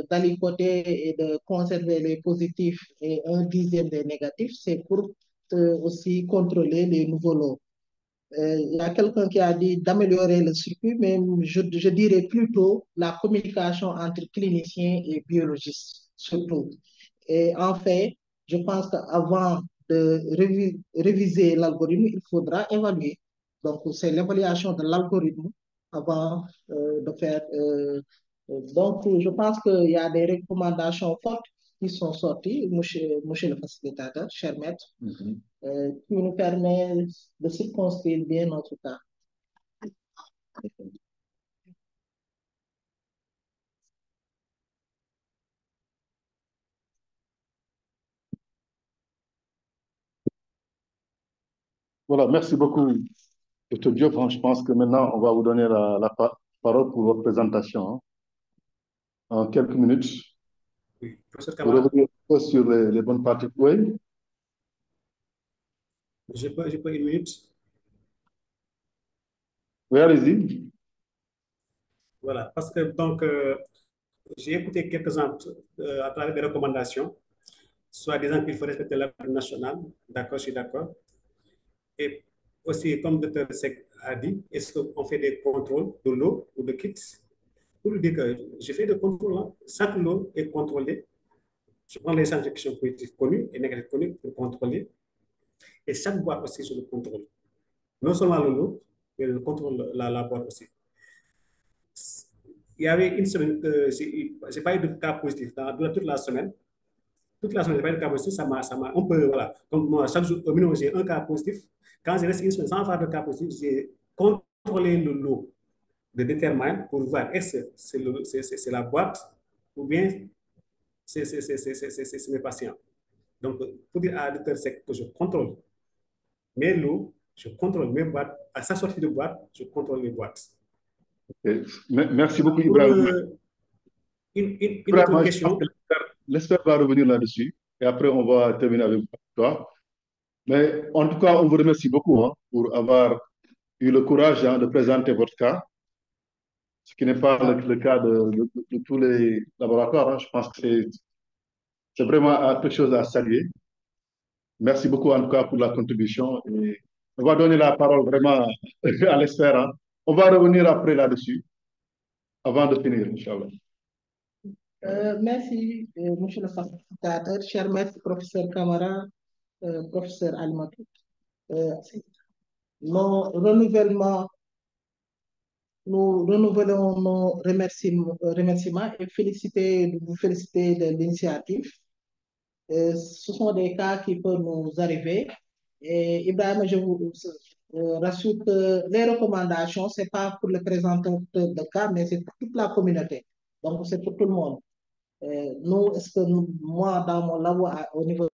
d'alipoter et de conserver les positifs et un dixième des négatifs? C'est pour aussi contrôler les nouveaux lots. Il y a quelqu'un qui a dit d'améliorer le circuit, mais je dirais plutôt la communication entre cliniciens et biologistes, surtout. Et en fait, je pense qu'avant de réviser l'algorithme, il faudra évaluer. Donc, c'est l'évaluation de l'algorithme avant de faire. Donc, je pense qu'il y a des recommandations fortes qui sont sorties, monsieur le facilitateur, cher maître, qui nous permet de circonscrire bien notre cas. Voilà, merci beaucoup, Dr. Diop. Je pense que maintenant, on va vous donner la parole pour votre présentation, hein, en quelques minutes. Oui, professeur Pour Camara. revenir sur les bonnes pratiques. Oui. J'ai pas une minute. Oui, allez-y. Voilà, parce que donc, j'ai écouté quelques-uns à travers des recommandations, soit disant qu'il faut respecter la loi nationale. D'accord, je suis d'accord. Et aussi, comme le Dr. Sek a dit, est-ce qu'on fait des contrôles de l'eau ou de kits? Pour lui dire que j'ai fait des contrôles, hein. Chaque lot est contrôlé. Je prends les centres qui sont positifs connus et négatifs connus pour contrôler. Et chaque boîte aussi, je le contrôle. Non seulement le lot, mais je contrôle la boîte aussi. Il y avait une semaine que j'ai pas eu de cas positif durant toute la semaine. Toute la semaine, j'ai pas eu de cas positif, ça m'a un peu, voilà. Comme moi, chaque jour, au minimum, j'ai un cas positif. Quand j'ai resté une semaine sans faire de cas positif, j'ai contrôlé le lot de déterminer pour voir est-ce que c'est la boîte ou bien c'est mes patients. Donc, pour dire à Dr. Sek que je contrôle mes lots, je contrôle mes boîtes. À sa sortie de boîte, je contrôle les boîtes. Okay. Merci beaucoup, Pour Ibrahim. une autre question. L'expert va revenir là-dessus et après on va terminer avec toi. Mais en tout cas, on vous remercie beaucoup, hein, pour avoir eu le courage, hein, de présenter votre cas, ce qui n'est pas le cas de tous les laboratoires, hein. Je pense que c'est vraiment quelque chose à saluer. Merci beaucoup en tout cas pour la contribution. Et on va donner la parole vraiment à l'expert, hein. On va revenir après là-dessus, avant de finir, Inch'Allah. Merci, monsieur le facilitateur, cher maître, professeur Camara, professeur Alimatou. Nos renouvellements, nous renouvelons nos remerciements et vous féliciter de l'initiative. Ce sont des cas qui peuvent nous arriver. Et Ibrahim, je vous rassure que les recommandations, ce n'est pas pour le présentateur de cas, mais c'est pour toute la communauté. Donc, c'est pour tout le monde. Nous, est-ce que moi, dans mon labo, au niveau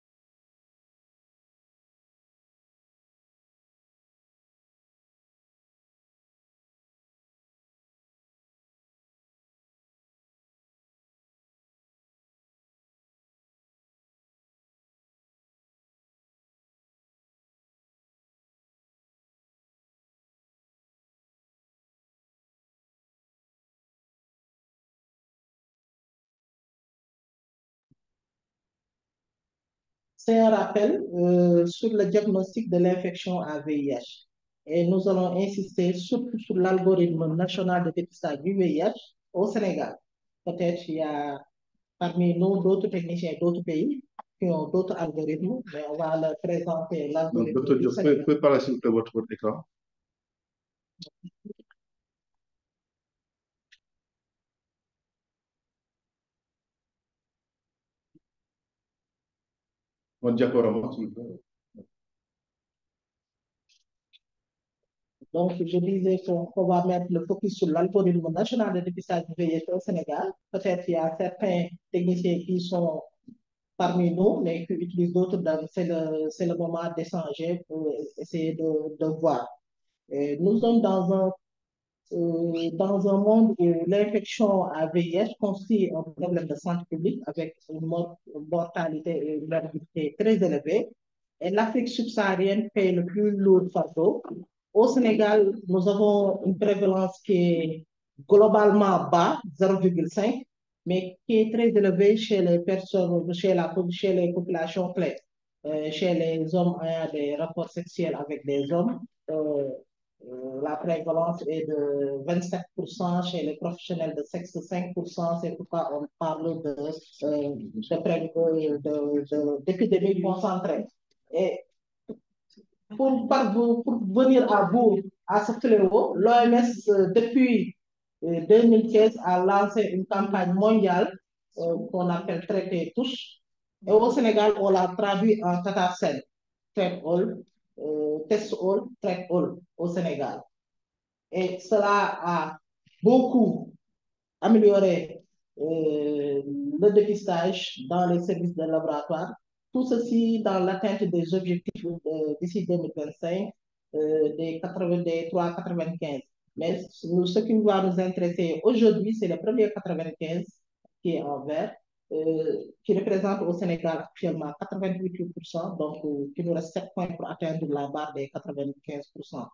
c'est un rappel sur le diagnostic de l'infection à VIH. Et nous allons insister surtout sur l'algorithme national de dépistage du VIH au Sénégal. Peut-être il y a parmi nous d'autres techniciens d'autres pays qui ont d'autres algorithmes, mais on va leur présenter l'algorithme. Docteur Diop, vous pouvez parler s'il vous plaît votre écran. Votre diaporama, s'il vous plaît. Donc, je disais qu'on va mettre le focus sur l'algorithme national de dépistage du VIH au Sénégal. Peut-être qu'il y a certains techniciens qui sont parmi nous, mais qui utilisent d'autres, c'est le moment d'échanger pour essayer de voir. Nous sommes dans un monde où l'infection à VIH constitue un problème de santé publique avec une mortalité et une morbidité très élevée. Et l'Afrique subsaharienne paye le plus lourd fardeau. Au Sénégal, nous avons une prévalence qui est globalement bas, 0,5, mais qui est très élevée chez les personnes, chez les populations clés. Chez les hommes ayant des rapports sexuels avec des hommes, la prévalence est de 27% chez les professionnels de sexe, 5%. C'est pourquoi on parle d'épidémie concentrée. Et pour venir à bout à ce fléau, l'OMS, depuis 2015, a lancé une campagne mondiale qu'on appelle Traité Touche. Et au Sénégal, on l'a traduit en TATACEL, Traite All, Test All, Traite All au Sénégal. Et cela a beaucoup amélioré le dépistage dans les services de laboratoire. Tout ceci dans l'atteinte des objectifs d'ici 2025 des 3,95. Mais ce qui va nous intéresser aujourd'hui, c'est le premier 95 qui est en vert, qui représente au Sénégal actuellement 88%, donc qui nous reste 7 points pour atteindre la barre des 95%.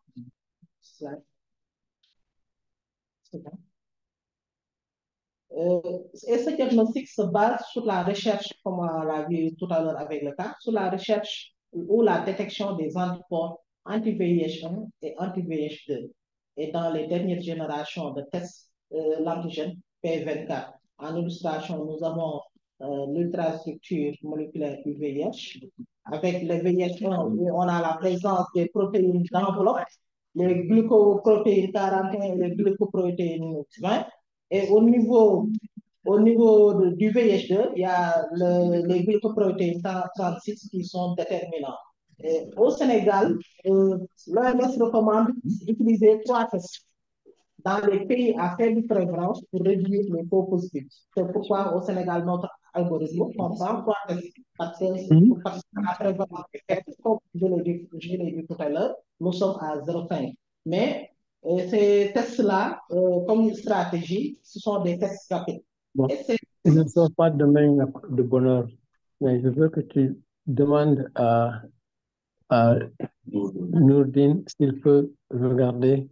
Et ce diagnostic se base sur la recherche, comme on l'a vu tout à l'heure avec le cas, sur la recherche ou la détection des anticorps anti-VIH1 et anti-VIH2. Et dans les dernières générations de tests, l'antigène P24. En illustration, nous avons l'ultrastructure moléculaire du VIH. Avec le VIH1, on a la présence des protéines d'enveloppe, les glucoprotéines 41 et les glucoprotéines 20. Et au niveau du VIH2, il y a les glycoprotéines 36 qui sont déterminants. Et au Sénégal, l'OMS recommande d'utiliser 3 tests dans les pays à faible prévalence pour réduire les faux positifs. C'est pourquoi au Sénégal, notre algorithme comprend 3 tests. Parce que la prévalence est faible, comme je l'ai dit tout à l'heure, nous sommes à 0,5. Mais ces tests-là, comme stratégie, ce sont des tests rapides. Bon, je ne sors pas demain de bonne heure, mais je veux que tu demandes à Nourdine s'il peut regarder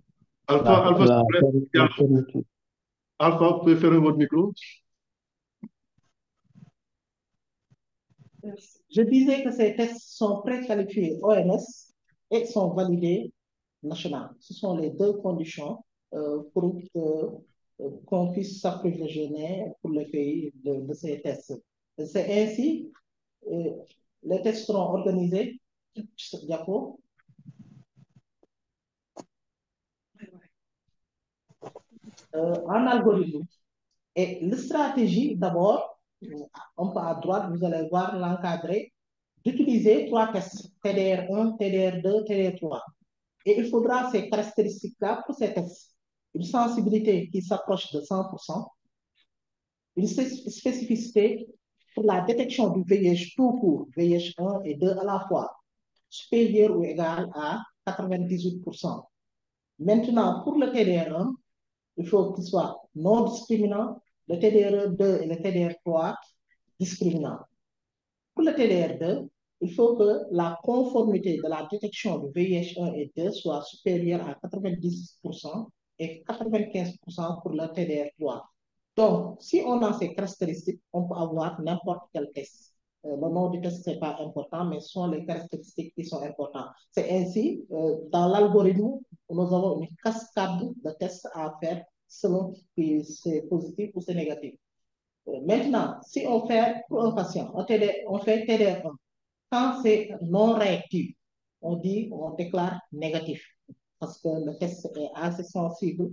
Alpha, la fermeture. Alpha, vous pouvez fermer votre micro? Je disais que ces tests sont préqualifiés OMS et sont validés national. Ce sont les 2 conditions pour qu'on puisse s'approvisionner pour le pays de ces tests. C'est ainsi, les tests seront organisés en algorithme. Et la stratégie, d'abord, un peu à droite, vous allez voir l'encadré, d'utiliser 3 tests, TDR1, TDR2, TDR3. Et il faudra ces caractéristiques-là pour ces tests. Une sensibilité qui s'approche de 100%, une spécificité pour la détection du VIH tout court, VIH1 et 2 à la fois, supérieure ou égale à 98%. Maintenant, pour le TDR1, il faut qu'il soit non discriminant, le TDR2 et le TDR3 discriminant. Pour le TDR2, il faut que la conformité de la détection du VIH1 et 2 soit supérieure à 90% et 95% pour le TDR3. Donc, si on a ces caractéristiques, on peut avoir n'importe quel test. Le nom du test, ce n'est pas important, mais ce sont les caractéristiques qui sont importantes. C'est ainsi, dans l'algorithme, nous avons une cascade de tests à faire selon si c'est positif ou c'est négatif. Maintenant, si on fait pour un patient, on fait TDR1, quand c'est non réactif, on déclare négatif parce que le test est assez sensible,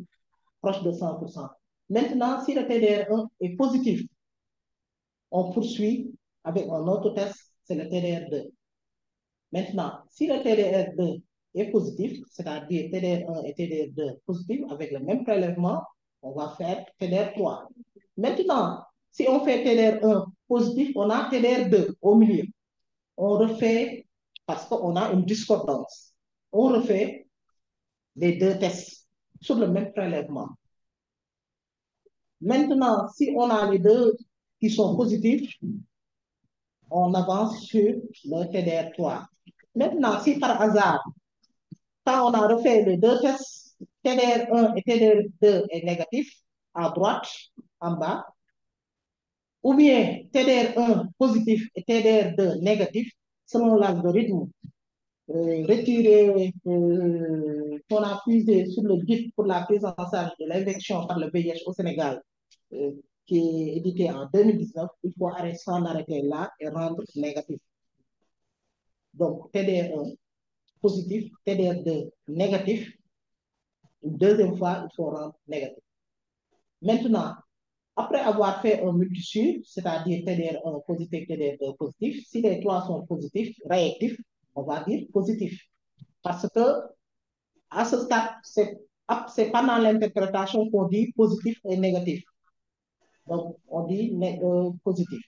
proche de 100%. Maintenant, si le TDR1 est positif, on poursuit avec un autre test, c'est le TDR2. Maintenant, si le TDR2 est positif, c'est-à-dire TDR1 et TDR2 positifs, avec le même prélèvement, on va faire TDR3. Maintenant, Si on fait TDR1 positif, on a TDR2 au milieu. On refait, parce qu'on a une discordance, on refait les deux tests sur le même prélèvement. Maintenant, si on a les deux qui sont positifs, on avance sur le TDR3. Maintenant, si par hasard, quand on a refait les deux tests, TDR1 et TDR2 est négatif, à droite, en bas, ou bien TDR1 positif et TDR2 négatif, selon l'algorithme retiré qu'on a puisé sur le guide pour la prise en charge de l'infection par le VIH au Sénégal, qui est édité en 2019, il faut s'en arrêter là et rendre négatif. Donc, TDR1 positif, TDR2 négatif. Une deuxième fois, il faut rendre négatif. Maintenant, après avoir fait un multisure, c'est-à-dire TDR1 positif, TDR2 positif, si les trois sont positifs, réactifs, on va dire positif. Parce que à ce stade, c'est pendant l'interprétation qu'on dit positif et négatif. Donc, on dit positif.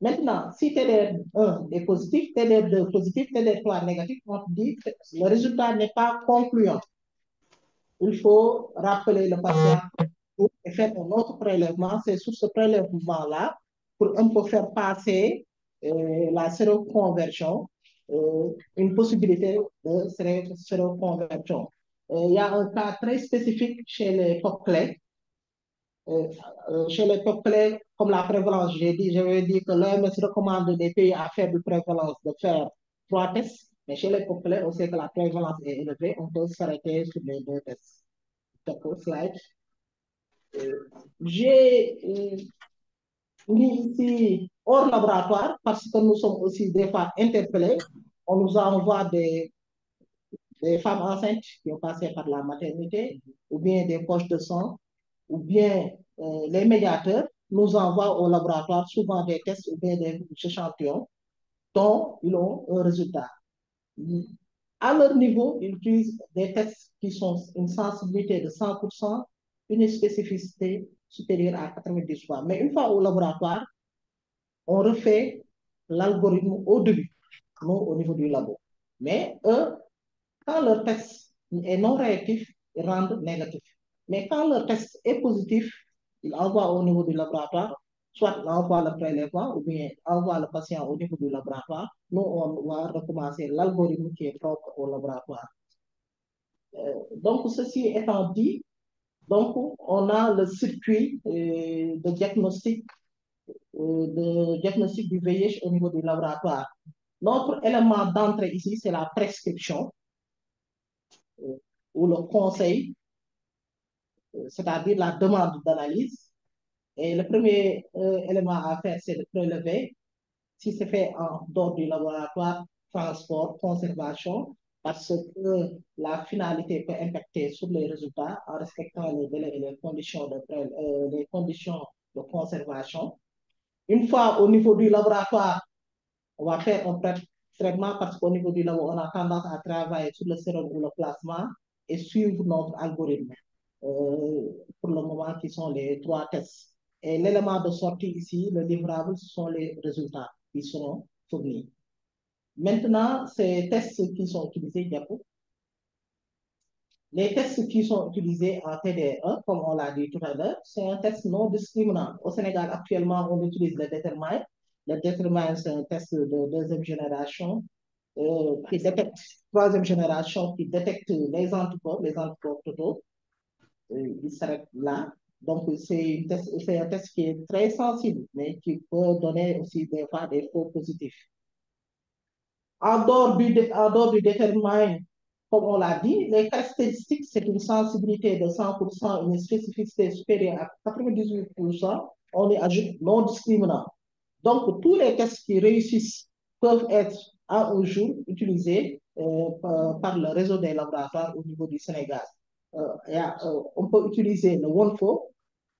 Maintenant, si TDR1 est positif, TDR2 positif, TDR3 négatif, on dit que le résultat n'est pas concluant. Il faut rappeler le patient et faire un autre prélèvement. C'est sur ce prélèvement-là pour un peu faire passer la séroconversion, une possibilité de séroconversion. Il y a un cas très spécifique chez les coquelets. Chez les coquelets, comme la prévalence, je vais dire que l'OMS recommande des pays à faible prévalence de faire 3 tests, mais chez les coquelets, on sait que la prévalence est élevée, on peut s'arrêter sur les 2 tests. Slide. J'ai mis ici hors laboratoire parce que nous sommes aussi des fois interpellés. On nous envoie des femmes enceintes qui ont passé par la maternité, ou bien des poches de sang, ou bien les médiateurs nous envoient au laboratoire souvent des tests ou bien des échantillons dont ils ont un résultat. À leur niveau, ils utilisent des tests qui sont une sensibilité de 100%, une spécificité supérieure à 90 fois. Mais une fois au laboratoire, on refait l'algorithme au début, non au niveau du labo. Mais eux, quand leur test est non réactif, ils rendent négatif. Mais quand leur test est positif, ils envoient au niveau du laboratoire, soit ils envoient le prélèvement ou bien envoient le patient au niveau du laboratoire. Nous, on va recommencer l'algorithme qui est propre au laboratoire. Donc, ceci étant dit, donc, on a le circuit de diagnostic du VIH au niveau du laboratoire. Notre élément d'entrée ici, c'est la prescription ou le conseil, c'est-à-dire la demande d'analyse. Et le premier élément à faire, c'est de prélever. Si c'est fait en dehors du laboratoire, transport, conservation, parce que la finalité peut impacter sur les résultats en respectant les délais et les conditions de conservation. Une fois au niveau du laboratoire, on va faire un traitement parce qu'au niveau du labo, on a tendance à travailler sur le sérum ou le plasma et suivre notre algorithme. Pour le moment, qui sont les 3 tests. Et l'élément de sortie ici, le livrable, ce sont les résultats qui seront fournis. Maintenant, ces tests qui sont utilisés, Diapo, les tests qui sont utilisés en TDR1, comme on l'a dit tout à l'heure, c'est un test non discriminant. Au Sénégal, actuellement, on utilise le Determine. Le Determine, c'est un test de deuxième génération qui détecte, troisième génération, qui détecte les anticorps totaux. Il s'arrête là. Donc, c'est un test qui est très sensible, mais qui peut donner aussi des fois des faux positifs. En dehors du Determine, comme on l'a dit, les caractéristiques, c'est une sensibilité de 100%, une spécificité supérieure à 98%, on y ajoute non discriminant. Donc, tous les tests qui réussissent peuvent être à un jour utilisés par le réseau des laboratoires au niveau du Sénégal. On peut utiliser le OneFo,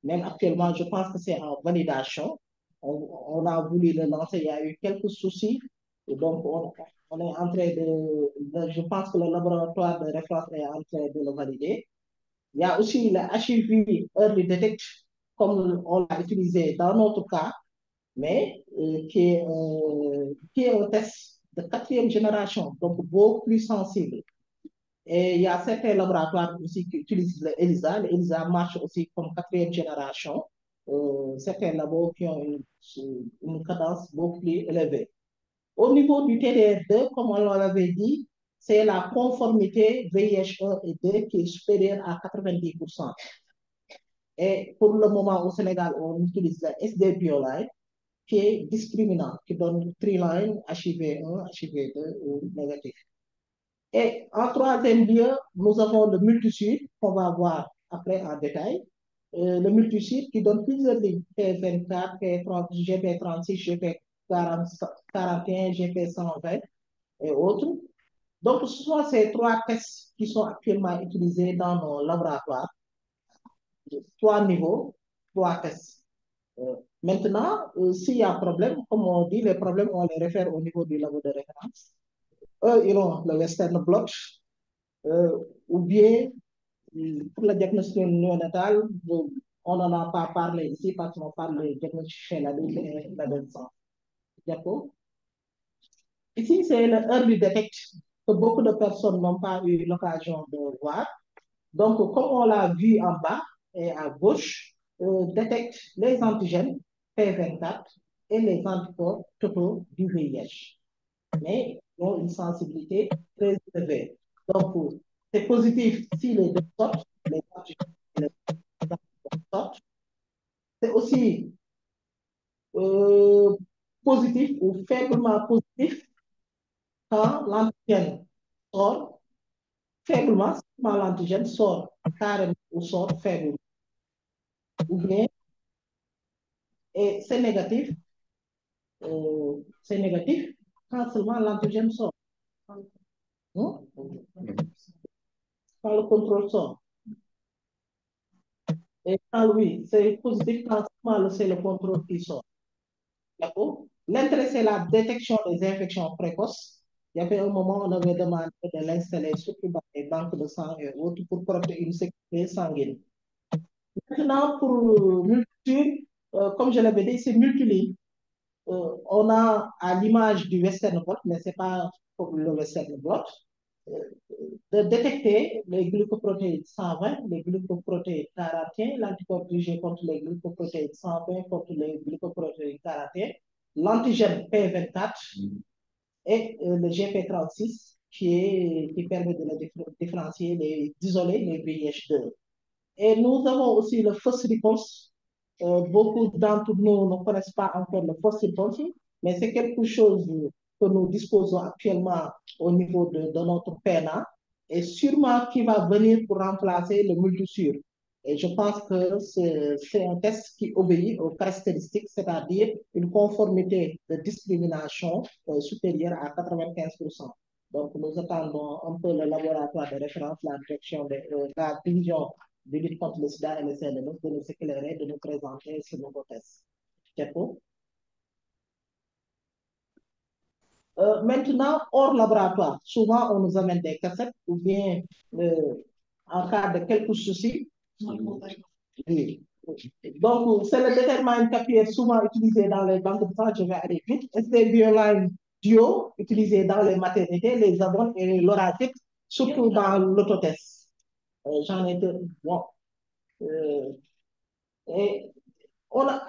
même actuellement, je pense que c'est en validation. On a voulu le lancer, il y a eu quelques soucis, et donc on est en train je pense que le laboratoire de référence est en train de le valider. Il y a aussi le HIV Early Detect comme on l'a utilisé dans notre cas, mais qui est un test de 4e génération, donc beaucoup plus sensible. Et il y a certains laboratoires aussi qui utilisent l'ELISA. L'ELISA marche aussi comme 4e génération. Certains labos qui ont une cadence beaucoup plus élevée. Au niveau du TDR2, comme on l'avait dit, c'est la conformité VIH1 et 2 qui est supérieure à 90%. Et pour le moment, au Sénégal, on utilise la SD-Bioline, qui est discriminant, qui donne triline, HIV1, HIV2 ou négatif. Et en 3e lieu, nous avons le multisite qu'on va voir après en détail. Le multisite qui donne plusieurs lignes, P24, GP36, GP41, GP120 et autres. Donc, ce sont ces 3 tests qui sont actuellement utilisés dans nos laboratoires. 3 niveaux, 3 tests. Maintenant, s'il y a problème, comme on dit, les problèmes, on les réfère au niveau du labo de référence. Eux, ils ont le Western blot, ou bien pour le diagnostic néonatal, on n'en a pas parlé ici parce qu'on parle de diagnostic chez l'adulte et l'adolescent. D'accord? Ici, c'est le early detect que beaucoup de personnes n'ont pas eu l'occasion de voir. Donc, comme on l'a vu en bas et à gauche, détecte les antigènes P24 et les anticorps totaux du VIH. Mais ils ont une sensibilité très élevée. Donc, c'est positif si les deux sortent, les antigènes et les anticorps sortent. C'est aussi positif ou faiblement positif quand l'antigène sort, faiblement, quand l'antigène sort carrément ou sort faiblement. Ou bien, et c'est négatif quand seulement l'antigène sort. Quand le contrôle sort. Et quand oui, c'est positif quand seulement c'est le contrôle qui sort. D'accord? L'intérêt, c'est la détection des infections précoces. Il y avait un moment où on avait demandé de l'installer surtout dans les banques de sang et autres pour protéger une sécurité sanguine. Maintenant, pour multitude, comme je l'avais dit, c'est multiligne. On a à l'image du Western blot, mais ce n'est pas comme le Western blot, de détecter les glucoprotéines 120, les glucoprotéines 41, l'anticorps IG contre les glucoprotéines 120 contre les glucoprotéines 41, l'antigène P24 et le GP36 qui permet de différencier, d'isoler les VIH2. Et nous avons aussi le first response. Beaucoup d'entre nous ne connaissent pas encore le first response, mais c'est quelque chose que nous disposons actuellement au niveau de notre PNA et sûrement qui va venir pour remplacer le multisure. Et je pense que c'est un test qui obéit aux caractéristiques, c'est-à-dire une conformité de discrimination supérieure à 95%. Donc, nous attendons un peu le laboratoire de référence, la direction de la division de lutte contre le sida et le CNMS de nous éclairer, de nous présenter ce nouveau test. C'est tout. Maintenant, hors laboratoire, souvent on nous amène des cassettes ou bien en cas de quelques soucis. Oui. Donc, c'est le déterminant qui est souvent utilisé dans les banques de sang, je vais aller vite. SD-Bioline Duo, utilisé dans les maternités, les abonnes et les loratiques, surtout dans l'autotest. J'en ai deux. Bon. Et on a,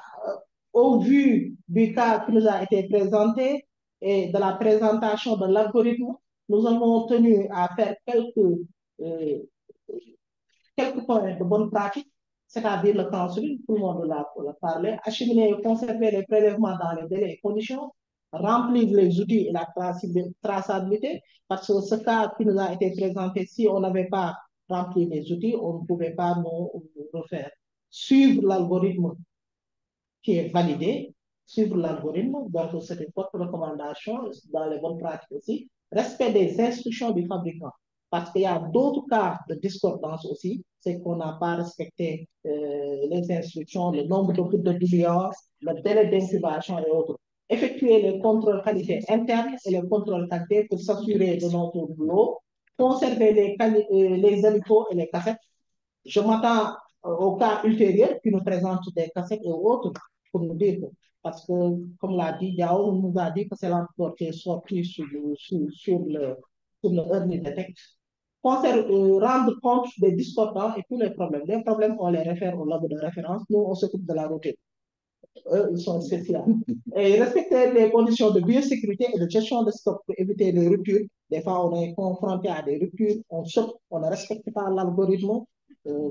au vu du cas qui nous a été présenté et de la présentation de l'algorithme, nous avons tenu à faire quelques points de bonne pratique, c'est-à-dire le counseling, tout le monde l'a parlé, acheminer et conserver les prélèvements dans les délais et conditions, remplir les outils et la traçabilité, parce que ce cas qui nous a été présenté, si on n'avait pas rempli les outils, on ne pouvait pas nous refaire. Suivre l'algorithme qui est validé, suivre l'algorithme, donc c'est une forte recommandation dans les bonnes pratiques aussi. Respect des instructions du fabricant, parce qu'il y a d'autres cas de discordance aussi, c'est qu'on n'a pas respecté les instructions, le nombre de coups de diluance, le délai d'incubation et autres. Effectuer les contrôles qualité internes et les contrôles qualité pour s'assurer de notre boulot, conserver les hélicos et les cassettes. Je m'attends au cas ultérieur, qui nous présente des cassettes et autres pour nous dire parce que, comme l'a dit Diao, on nous a dit que c'est l'encore qui est sorti sur le Early Detect. Rendre compte des discordants et tous les problèmes. Les problèmes, on les réfère au labo de référence. Nous, on s'occupe de la routine. Eux, ils sont spéciaux. Et respecter les conditions de biosécurité et de gestion de stock pour éviter les ruptures. Des fois, on est confronté à des ruptures, on choque, on ne respecte pas l'algorithme.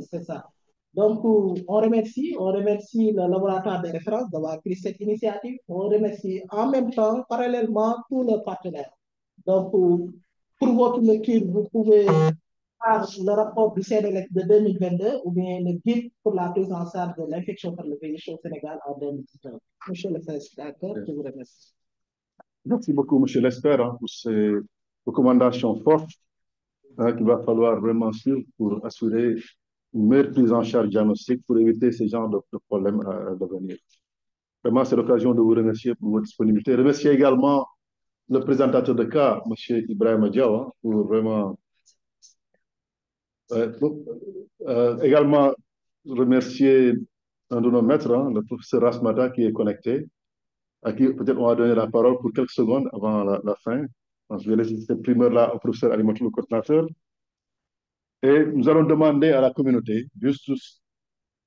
C'est ça. Donc, on remercie le laboratoire de référence d'avoir pris cette initiative. On remercie en même temps, parallèlement, tous les partenaires. Donc, pour votre lecture, vous pouvez voir le rapport du CNLF de 2022 ou bien le guide pour la prise en charge de l'infection par le VIH au Sénégal en 2019. Monsieur le Président, je vous remercie. Merci beaucoup, Monsieur Lester, pour ces recommandations fortes qu'il va falloir vraiment suivre pour assurer une meilleure prise en charge diagnostique pour éviter ce genre de problèmes à devenir. Vraiment, c'est l'occasion de vous remercier pour votre disponibilité. Remercier également le présentateur de cas, M. Ibrahim Diaw, pour vraiment... également remercier un de nos maîtres, le professeur Rasmata, qui est connecté, à qui peut-être on va donner la parole pour quelques secondes avant la fin. Donc, je vais laisser cette primeur-là au professeur Alimatou, le coordinateur. Et nous allons demander à la communauté, juste,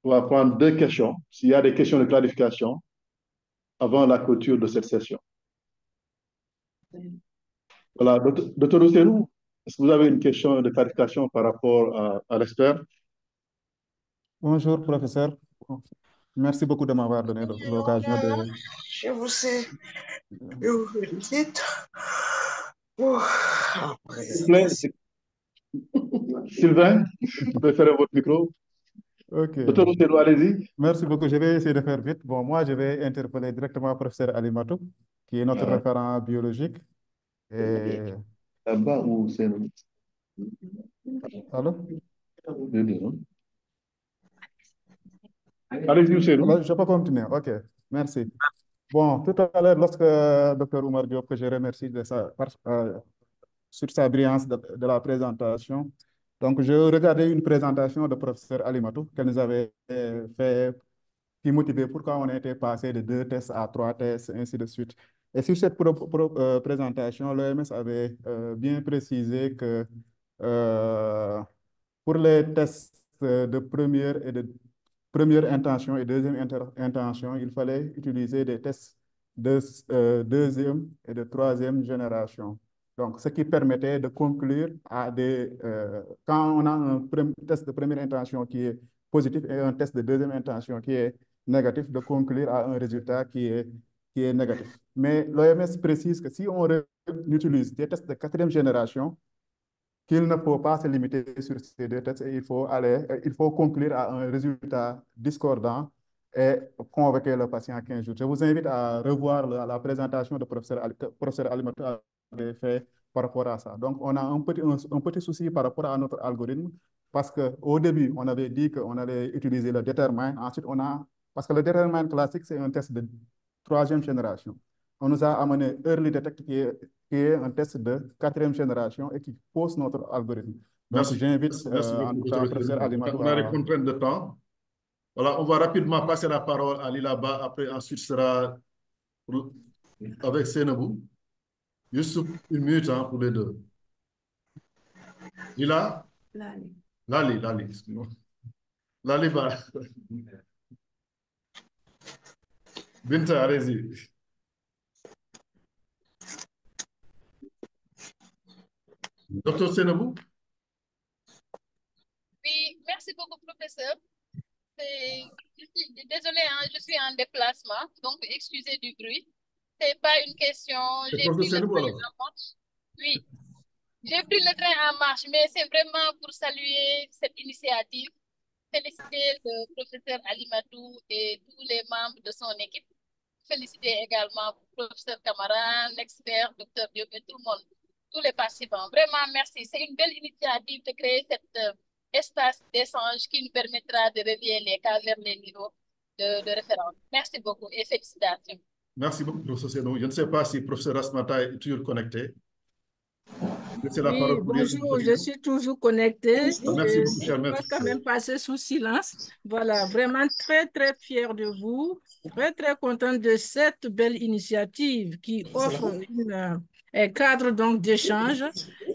on va prendre 2 questions, s'il y a des questions de clarification, avant la clôture de cette session. Voilà, Dr. Ousseynou, est-ce que vous avez une question de clarification par rapport à l'expert? Bonjour, professeur. Merci beaucoup de m'avoir donné l'occasion de... Je vous sais, vous dites... Oh, Sylvain, vous pouvez faire votre micro. Ok. Dr. Ousseynou, allez-y. Merci beaucoup. Je vais essayer de faire vite. Bon, moi, je vais interpeller directement le professeur Alimatou, qui est notre référent biologique. Et... Là-bas ou c'est... Allô? Allez-y, Ousseynou. Je peux continuer. OK, merci. Bon, tout à l'heure, lorsque Dr. Oumar Diop, que je remercie sur sa brillance de la présentation, donc je regardais une présentation de professeur Alimatou qu'elle nous avait fait, qui motivait pourquoi on était passé de 2 tests à 3 tests, ainsi de suite. Et sur cette présentation, l'OMS avait bien précisé que pour les tests de première intention et deuxième intention, il fallait utiliser des tests de deuxième et de troisième génération. Donc, ce qui permettait de conclure à quand on a un test de première intention qui est positif et un test de deuxième intention qui est négatif, de conclure à un résultat qui est négatif. Mais l'OMS précise que si on utilise des tests de 4e génération, qu'il ne faut pas se limiter sur ces 2 tests et il faut conclure à un résultat discordant et convoquer le patient à 15 jours. Je vous invite à revoir la présentation de professeur Alimatou avait fait par rapport à ça. Donc, on a un petit souci par rapport à notre algorithme parce qu'au début, on avait dit qu'on allait utiliser le Determine. Ensuite, parce que le Determine classique, c'est un test de 3e génération. On nous a amené Early Detect qui est un test de 4e génération et qui pose notre algorithme. Donc, j'invite en tout cas le professeur Alimatou On a des contraintes de temps. Voilà, on va rapidement passer la parole à Lilaba. Après, ensuite sera avec Sénabou. Juste 1 minute pour les 2. Lila? Lali, excuse-moi. Lali va. Binta, allez-y. Docteur Sénabou? Oui, merci beaucoup, professeur. Je suis désolée, je suis en déplacement, donc excusez du bruit. Ce n'est pas une question. J'ai pris le train en marche. Oui, j'ai pris le train en marche, mais c'est vraiment pour saluer cette initiative, féliciter le professeur Alimatou et tous les membres de son équipe. Féliciter également le professeur Camara, l'expert, docteur Diop et tout le monde, tous les participants. Vraiment, merci. C'est une belle initiative de créer cet espace d'échange qui nous permettra de relier les cas vers les niveaux de référence. Merci beaucoup et félicitations. Merci beaucoup, professeur Sénou. Je ne sais pas si le professeur Rasmata est toujours connecté. laisser la Oui, parole pour dire bonjour, je suis toujours connectée. Merci beaucoup, Je cher ne maître. peux quand même passer sous silence. Voilà, vraiment très, très fière de vous. Très, très contente de cette belle initiative qui offre un cadre donc d'échange.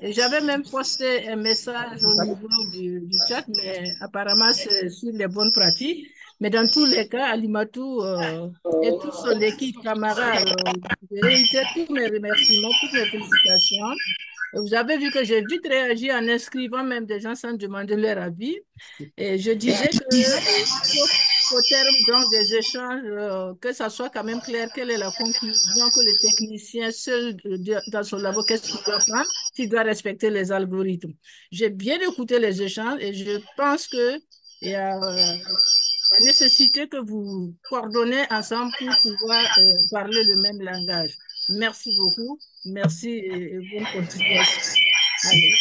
Et j'avais même posté un message au niveau du chat, mais apparemment, c'est sur les bonnes pratiques. Mais dans tous les cas, Alimatou et toute son équipe, camarades, je réitère tous mes remerciements, toutes mes félicitations. Vous avez vu que j'ai vite réagi en inscrivant même des gens sans demander leur avis. Et je disais qu'au terme donc des échanges, que ça soit quand même clair quelle est la conclusion que le technicien seul dans son labo, qu'est-ce qu'il doit prendre, s'il doit respecter les algorithmes. J'ai bien écouté les échanges et je pense qu'il y a la nécessité que vous coordonnez ensemble pour pouvoir parler le même langage. Merci beaucoup. Merci et bonne continuation. Allez.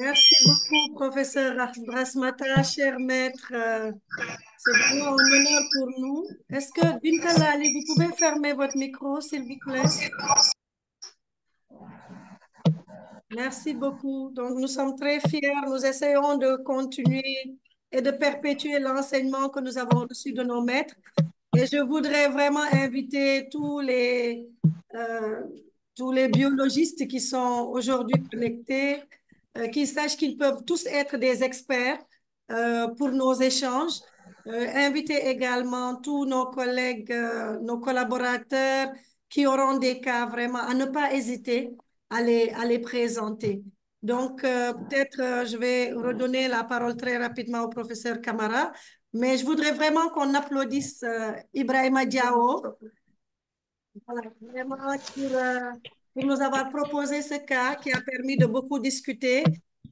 Merci beaucoup, professeur Rasmata, cher maître. C'est vraiment un honneur pour nous. Est-ce que, Binta Lali, vous pouvez fermer votre micro, s'il vous plaît? Merci beaucoup. Donc, nous sommes très fiers. Nous essayons de continuer et de perpétuer l'enseignement que nous avons reçu de nos maîtres. Et je voudrais vraiment inviter tous les biologistes qui sont aujourd'hui connectés, qu'ils sachent qu'ils peuvent tous être des experts pour nos échanges. Inviter également tous nos collègues, nos collaborateurs qui auront des cas vraiment à ne pas hésiter à les présenter. Donc, peut-être je vais redonner la parole très rapidement au professeur Camara, mais je voudrais vraiment qu'on applaudisse Ibrahima Diao, voilà, vraiment pour nous avoir proposé ce cas qui a permis de beaucoup discuter.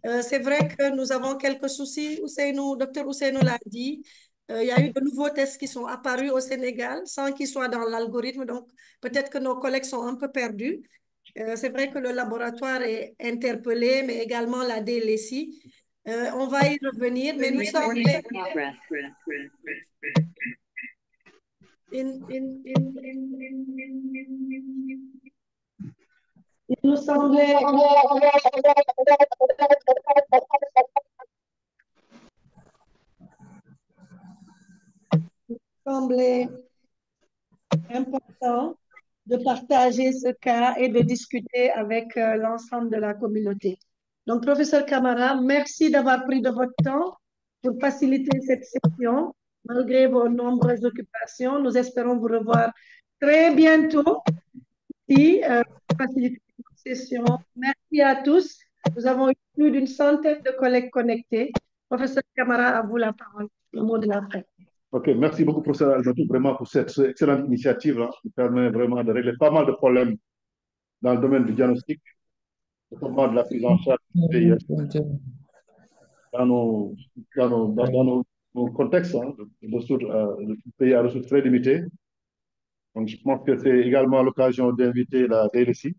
C'est vrai que nous avons quelques soucis, Dr Ousseynou l'a dit. Il y a eu de nouveaux tests qui sont apparus au Sénégal sans qu'ils soient dans l'algorithme, donc peut-être que nos collègues sont un peu perdus. C'est vrai que le laboratoire est interpellé, mais également la DLSI. On va y revenir, mais nous sommes... Il nous semblait important de partager ce cas et de discuter avec l'ensemble de la communauté. Donc, professeur Camara, merci d'avoir pris de votre temps pour faciliter cette session. Malgré vos nombreuses occupations, nous espérons vous revoir très bientôt ici pour faciliter cette session. Merci à tous. Nous avons eu plus d'une centaine de collègues connectés. Professeur Camara, à vous la parole, le mot de la fin. Ok, merci beaucoup, professeur Almatou, vraiment pour cette excellente initiative qui permet vraiment de régler pas mal de problèmes dans le domaine du diagnostic, notamment de la prise en charge du VIH dans nos contextes. Le pays a ressources très limitées. Donc, je pense que c'est également l'occasion d'inviter la DLSI,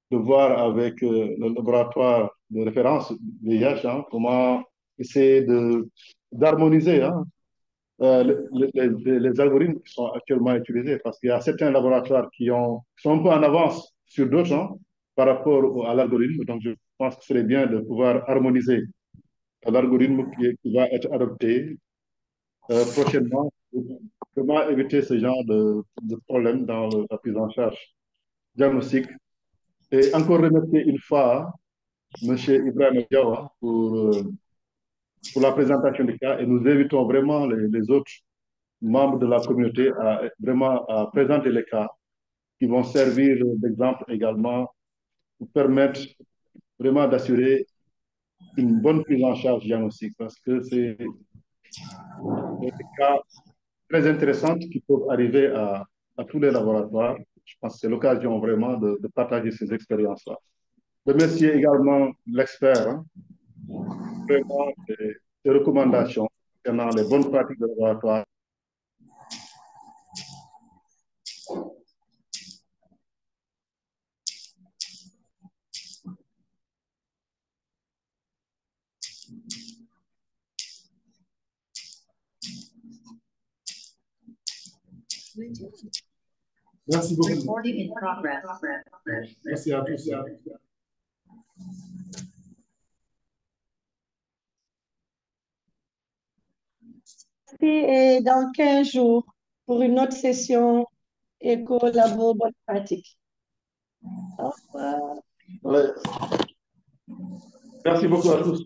de voir avec le laboratoire de référence VIH comment essayer d'harmoniser les algorithmes qui sont actuellement utilisés, parce qu'il y a certains laboratoires qui sont un peu en avance sur d'autres par rapport à l'algorithme. Donc, je pense que ce serait bien de pouvoir harmoniser l'algorithme qui va être adopté prochainement pour vraiment éviter ce genre de problème dans la prise en charge diagnostique. Et encore remercier une fois M. Ibrahima Diawa pour la présentation du cas, et nous invitons vraiment les autres membres de la communauté à présenter les cas qui vont servir d'exemple également pour permettre vraiment d'assurer une bonne prise en charge diagnostique, parce que c'est des cas très intéressants qui peuvent arriver à tous les laboratoires. Je pense que c'est l'occasion vraiment de partager ces expériences-là. Remercier également l'expert, vraiment des recommandations concernant les bonnes pratiques de laboratoire. Merci beaucoup. Merci à tous. Et dans 15 jours pour une autre session éco-labo bonne pratique. Au revoir. Allez. Merci beaucoup à tous.